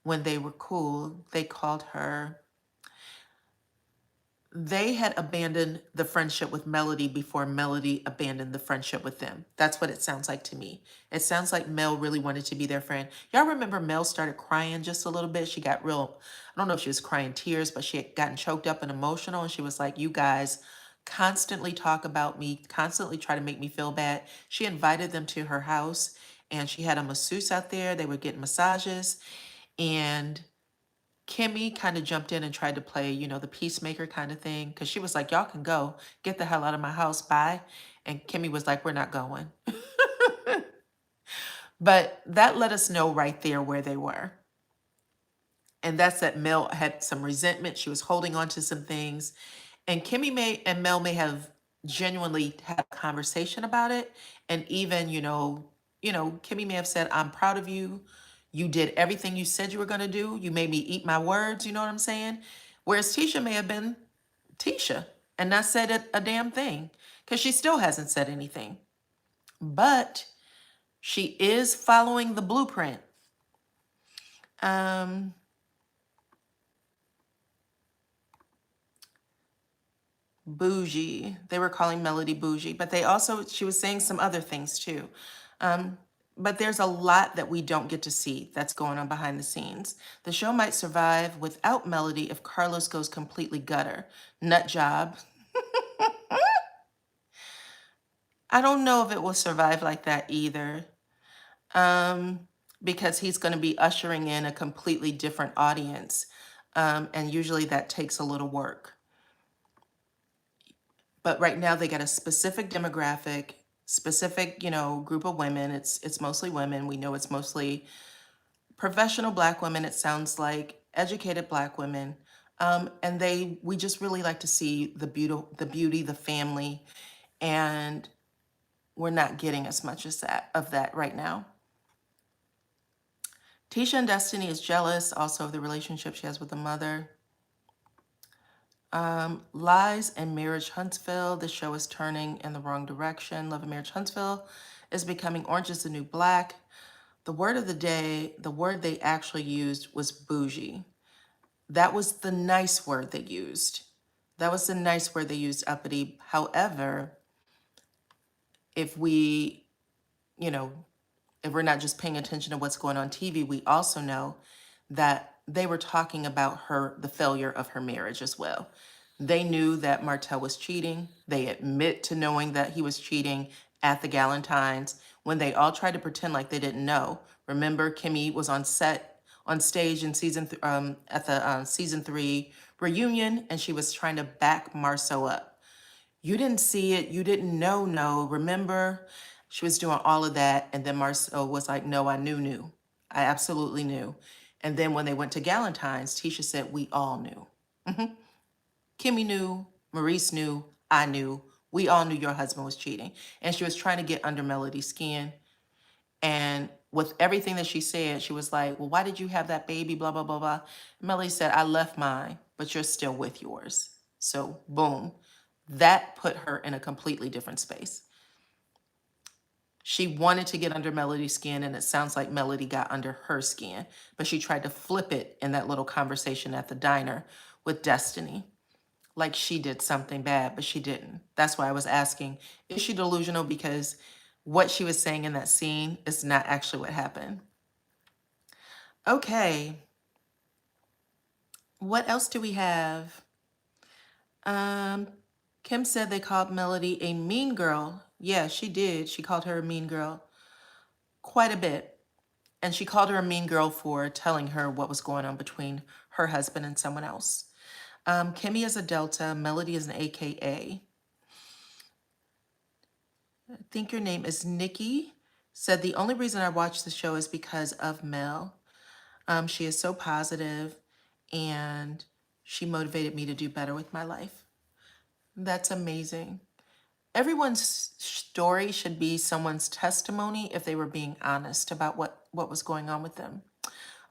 when they were cool, they called her. They had abandoned the friendship with Melody before Melody abandoned the friendship with them. That's what it sounds like to me. It sounds like Mel really wanted to be their friend. Y'all remember Mel started crying just a little bit. She got real, I don't know if she was crying tears, but she had gotten choked up and emotional. And she was like, you guys constantly talk about me, constantly try to make me feel bad. She invited them to her house, and she had a masseuse out there. They were getting massages, and Kimmy kind of jumped in and tried to play, the peacemaker kind of thing. Because she was like, y'all can go. Get the hell out of my house. Bye. And Kimmy was like, we're not going. But that let us know right there where they were. And that's that Mel had some resentment. She was holding on to some things. And Mel may have genuinely had a conversation about it. And even, Kimmy may have said, I'm proud of you. You did everything you said you were going to do. You made me eat my words. You know what I'm saying? Whereas Tisha may have been Tisha and not said a damn thing, because she still hasn't said anything. But she is following the blueprint. Um, Bougie. They were calling Melody bougie, but she was saying some other things too. Um, but there's a lot that we don't get to see that's going on behind the scenes. The show might survive without Melody if Carlos goes completely gutter. Nut job. I don't know if it will survive like that either. Um, because he's going to be ushering in a completely different audience. And usually that takes a little work. But right now they got a specific demographic, specific, group of women. It's mostly women. We know it's mostly professional Black women. It sounds like educated Black women. And we just really like to see the beauty, the family, and we're not getting as much as that right now. Tisha and Destiny is jealous also of the relationship she has with the mother. Lies and Marriage Huntsville. The show is turning in the wrong direction. Love and Marriage Huntsville is becoming Orange is the New Black. The word of the day, the word they actually used was bougie. That was the nice word they used. That was the nice word they used, uppity. However, if we, you know, if we're not just paying attention to what's going on TV, we also know that they were talking about the failure of her marriage as well. They knew that Martell was cheating. They admit to knowing that he was cheating at the Galentines when they all tried to pretend like they didn't know. Remember, Kimmy was on stage in at the season 3 reunion, and she was trying to back Marceau up. You didn't see it. You didn't know. No, remember? She was doing all of that. And then Marceau was like, no, I knew. I absolutely knew. And then when they went to Galentine's, Tisha said, we all knew. Kimmy knew. Maurice knew. I knew. We all knew your husband was cheating. And she was trying to get under Melody's skin. And with everything that she said, she was like, well, why did you have that baby? Blah, blah, blah, blah. Melody said, I left mine, but you're still with yours. So, boom. That put her in a completely different space. She wanted to get under Melody's skin, and it sounds like Melody got under her skin, but she tried to flip it in that little conversation at the diner with Destiny. Like she did something bad, but she didn't. That's why I was asking, is she delusional? Because what she was saying in that scene is not actually what happened. Okay. What else do we have? Kim said they called Melody a mean girl. Yeah, she did. She called her a mean girl quite a bit. And she called her a mean girl for telling her what was going on between her husband and someone else. Kimmy is a Delta. Melody is an AKA. I think your name is Nikki. Said the only reason I watch the show is because of Mel. She is so positive and she motivated me to do better with my life. That's amazing. Everyone's story should be someone's testimony if they were being honest about what was going on with them.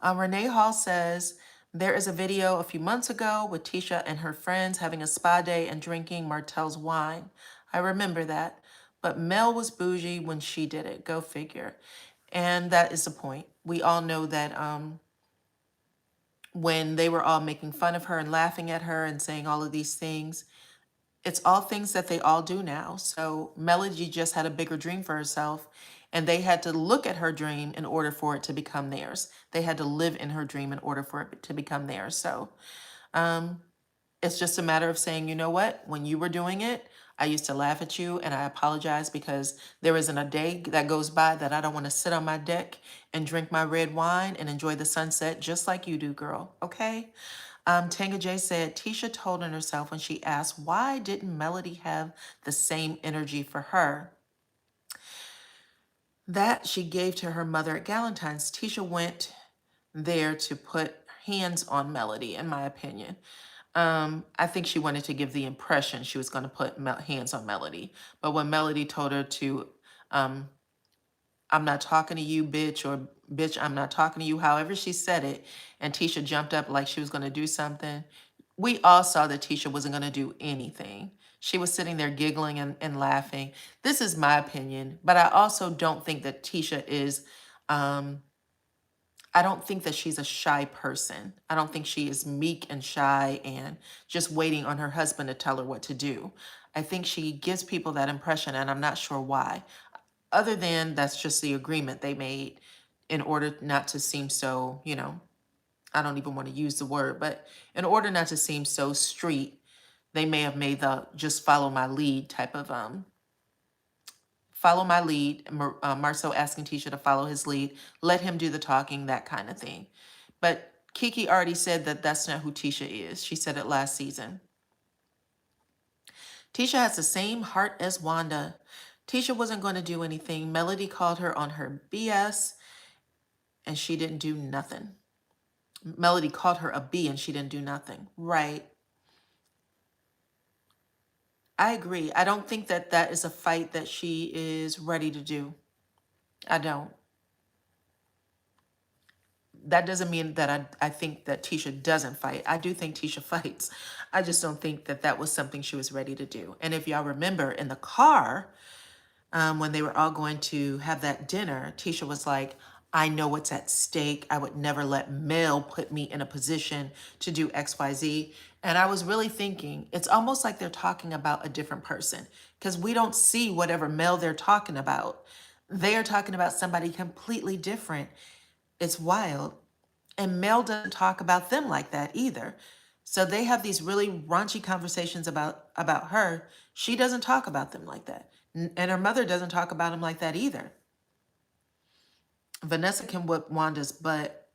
Renee Hall says, there is a video a few months ago with Tisha and her friends having a spa day and drinking Martell's wine. I remember that. But Mel was bougie when she did it. Go figure. And that is the point. We all know that when they were all making fun of her and laughing at her and saying all of these things, it's all things that they all do now. So Melody just had a bigger dream for herself, and they had to look at her dream in order for it to become theirs. They had to live in her dream in order for it to become theirs. So it's just a matter of saying, you know what, when you were doing it, I used to laugh at you and I apologize because there isn't a day that goes by that I don't want to sit on my deck and drink my red wine and enjoy the sunset just like you do, girl. Okay? Tanga J said, Tisha told on herself when she asked, why didn't Melody have the same energy for her that she gave to her mother at Galentine's? Tisha went there to put hands on Melody, in my opinion. I think she wanted to give the impression she was going to put hands on Melody. But when Melody told her to, I'm not talking to you, bitch, or bitch, I'm not talking to you, however she said it, and Tisha jumped up like she was going to do something, we all saw that Tisha wasn't going to do anything. She was sitting there giggling and laughing. This is my opinion, but I also don't think that Tisha is, I I don't think that she's a shy person. I don't think she is meek and shy and just waiting on her husband to tell her what to do. I think she gives people that impression, and I'm not sure why. Other than that's just the agreement they made in order not to seem so, I don't even want to use the word, but in order not to seem so street, they may have made the just follow my lead type of follow my lead. Marceau asking Tisha to follow his lead, let him do the talking, that kind of thing. But Kiki already said that that's not who Tisha is. She said it last season. Tisha has the same heart as Wanda. Tisha wasn't going to do anything. Melody called her on her BS and she didn't do nothing. Melody called her a B and she didn't do nothing. Right. I agree. I don't think that that is a fight that she is ready to do. I don't. That doesn't mean that I think that Tisha doesn't fight. I do think Tisha fights. I just don't think that that was something she was ready to do. And if y'all remember in the car, when they were all going to have that dinner, Tisha was like, I know what's at stake. I would never let Mel put me in a position to do XYZ. And I was really thinking, it's almost like they're talking about a different person because we don't see whatever Mel they're talking about. They are talking about somebody completely different. It's wild. And Mel doesn't talk about them like that either. So they have these really raunchy conversations about her. She doesn't talk about them like that. And her mother doesn't talk about him like that either. Vanessa can whip Wanda's butt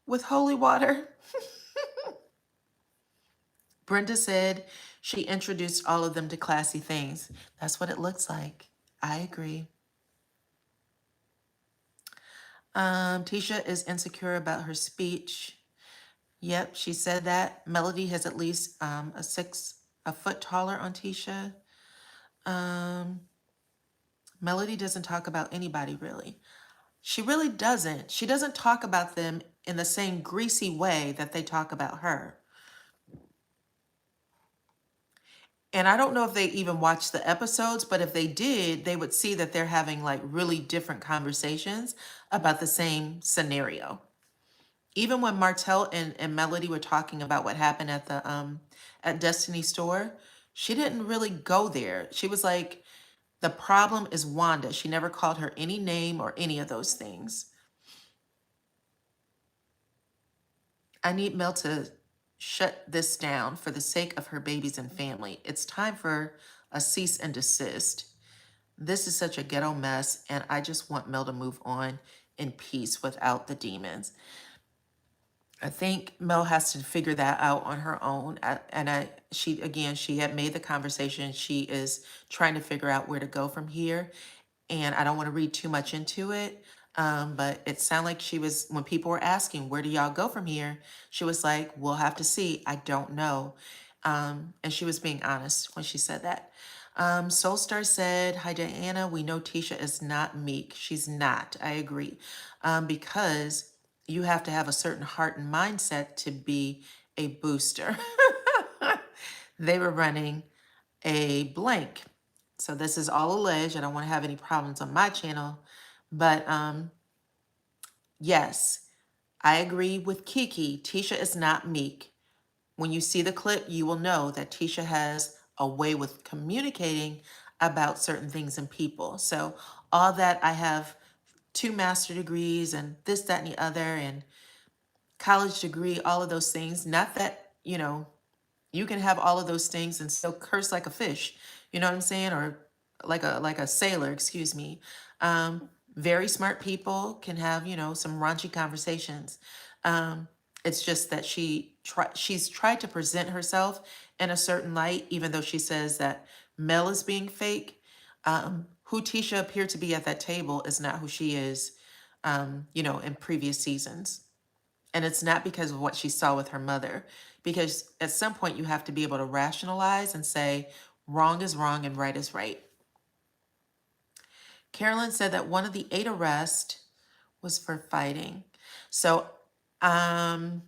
with holy water. Brenda said she introduced all of them to classy things. That's what it looks like. I agree. Tisha is insecure about her speech. Yep, she said that. Melody has at least a foot taller on Tisha. Melody doesn't talk about anybody really. She really doesn't. She doesn't talk about them in the same greasy way that they talk about her. And I don't know if they even watched the episodes, but if they did, they would see that they're having like really different conversations about the same scenario. Even when Martell and Melody were talking about what happened at the at Destiny store, she didn't really go there. She was like, the problem is Wanda. She never called her any name or any of those things. I need Mel to shut this down for the sake of her babies and family. It's time for a cease and desist. This is such a ghetto mess, and I just want Mel to move on in peace without the demons. I think Mel has to figure that out on her own. She had made the conversation. She is trying to figure out where to go from here. And I don't want to read too much into it. But it sounded like she was, when people were asking, where do y'all go from here? She was like, we'll have to see. I don't know. And she was being honest when she said that. Soulstar said, hi, Diana. We know Tisha is not meek. She's not. I agree. Because you have to have a certain heart and mindset to be a booster. They were running a blank. So this is all alleged. I don't want to have any problems on my channel. But yes, I agree with Kiki. Tisha is not meek. When you see the clip, you will know that Tisha has a way with communicating about certain things and people. So all that, I have 2 master degrees and this, that, and the other, and college degree, all of those things. Not that, you can have all of those things and still curse like a fish. You know what I'm saying? Or like a sailor, excuse me. Very smart people can have, some raunchy conversations. It's just that she's tried to present herself in a certain light, even though she says that Mel is being fake. Who Tisha appeared to be at that table is not who she is, in previous seasons. And it's not because of what she saw with her mother, because at some point you have to be able to rationalize and say, wrong is wrong and right is right. Carolyn said that one of the 8 arrests was for fighting. So I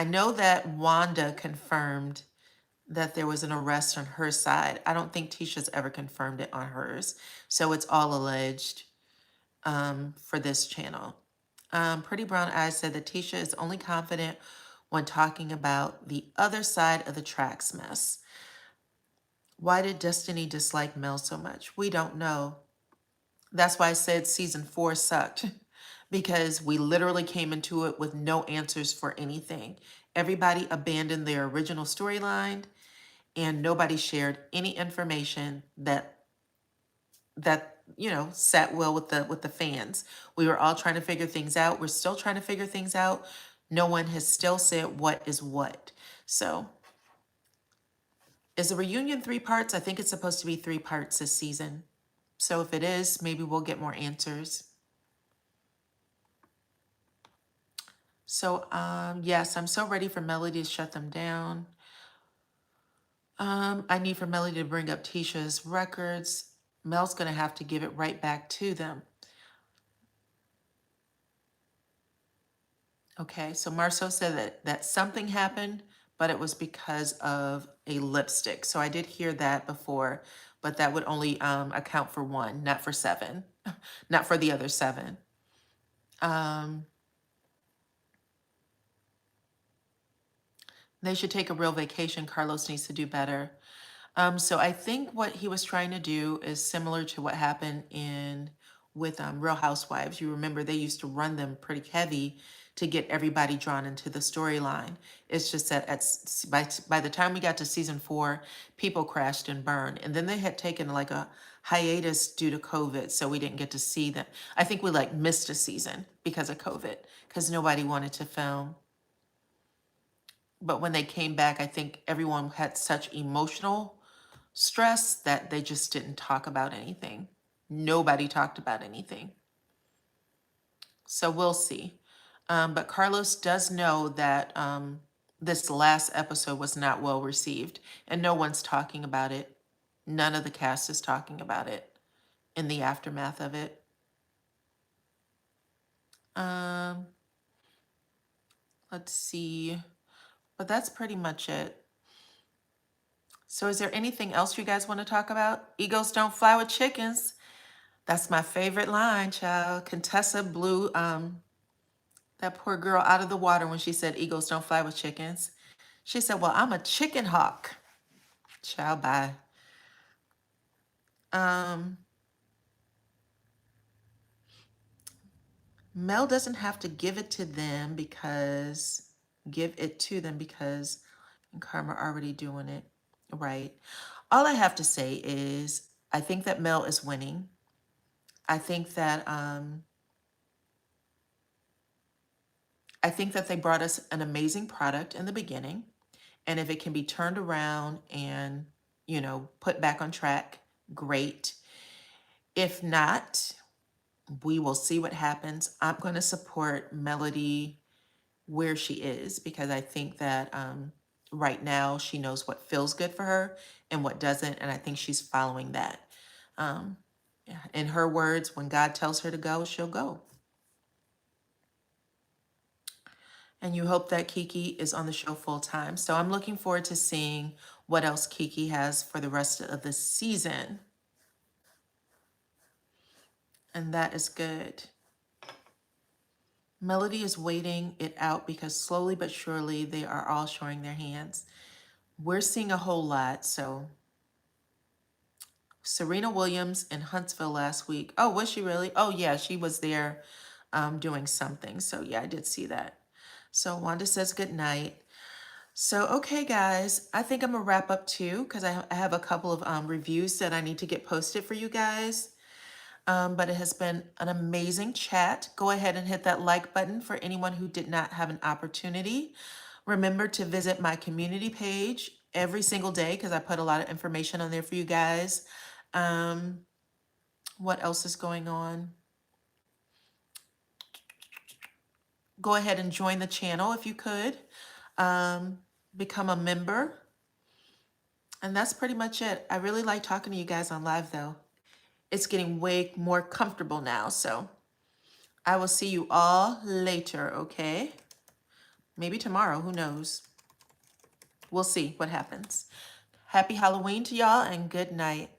know that Wanda confirmed that there was an arrest on her side. I don't think Tisha's ever confirmed it on hers. So it's all alleged for this channel. Pretty Brown Eyes said that Tisha is only confident when talking about the other side of the tracks mess. Why did Destiny dislike Mel so much? We don't know. That's why I said season 4 sucked because we literally came into it with no answers for anything. Everybody abandoned their original storyline and nobody shared any information that sat well with the fans. We were all trying to figure things out. We're still trying to figure things out. No one has still said what is what. So is the reunion 3 parts? I think it's supposed to be 3 parts this season. So if it is, maybe we'll get more answers. So yes, I'm so ready for Melody to shut them down. I need for Melody to bring up Tisha's records. Mel's gonna have to give it right back to them. Okay, so Marceau said that something happened, but it was because of a lipstick. So I did hear that before, but that would only account for 1, not for 7, not for the other 7. They should take a real vacation. Carlos needs to do better. So I think what he was trying to do is similar to what happened with Real Housewives. You remember they used to run them pretty heavy to get everybody drawn into the storyline. It's just that by the time we got to season 4, people crashed and burned. And then they had taken like a hiatus due to COVID, so we didn't get to see them. I think we like missed a season because of COVID, because nobody wanted to film. But when they came back, I think everyone had such emotional stress that they just didn't talk about anything. Nobody talked about anything. So we'll see. But Carlos does know that this last episode was not well received, and no one's talking about it. None of the cast is talking about it in the aftermath of it. Let's see. But that's pretty much it. So is there anything else you guys want to talk about? Eagles don't fly with chickens. That's my favorite line, child. Contessa blew that poor girl out of the water when she said eagles don't fly with chickens. She said, well, I'm a chicken hawk. Child, bye. Mel doesn't have to give it to them because Karma already doing it. Right. All I have to say is I think that Mel is winning. I think that they brought us an amazing product in the beginning. And if it can be turned around and, put back on track, great. If not, we will see what happens. I'm going to support Melody where she is because I think that right now she knows what feels good for her and what doesn't. And I think she's following that. In her words, when God tells her to go, she'll go. And you hope that Kiki is on the show full time. So I'm looking forward to seeing what else Kiki has for the rest of the season. And that is good. Melody is waiting it out because slowly but surely they are all showing their hands. We're seeing a whole lot. So Serena Williams in Huntsville last week. Oh, was she really? Oh, yeah, she was there doing something. So yeah, I did see that. So Wanda says good night. So, okay, guys, I think I'm gonna wrap up too because I have a couple of reviews that I need to get posted for you guys. But it has been an amazing chat. Go ahead and hit that like button for anyone who did not have an opportunity. Remember to visit my community page every single day because I put a lot of information on there for you guys. What else is going on? Go ahead and join the channel if you could. Become a member. And that's pretty much it. I really like talking to you guys on live though. It's getting way more comfortable now. So I will see you all later, okay? Maybe tomorrow, who knows? We'll see what happens. Happy Halloween to y'all and good night.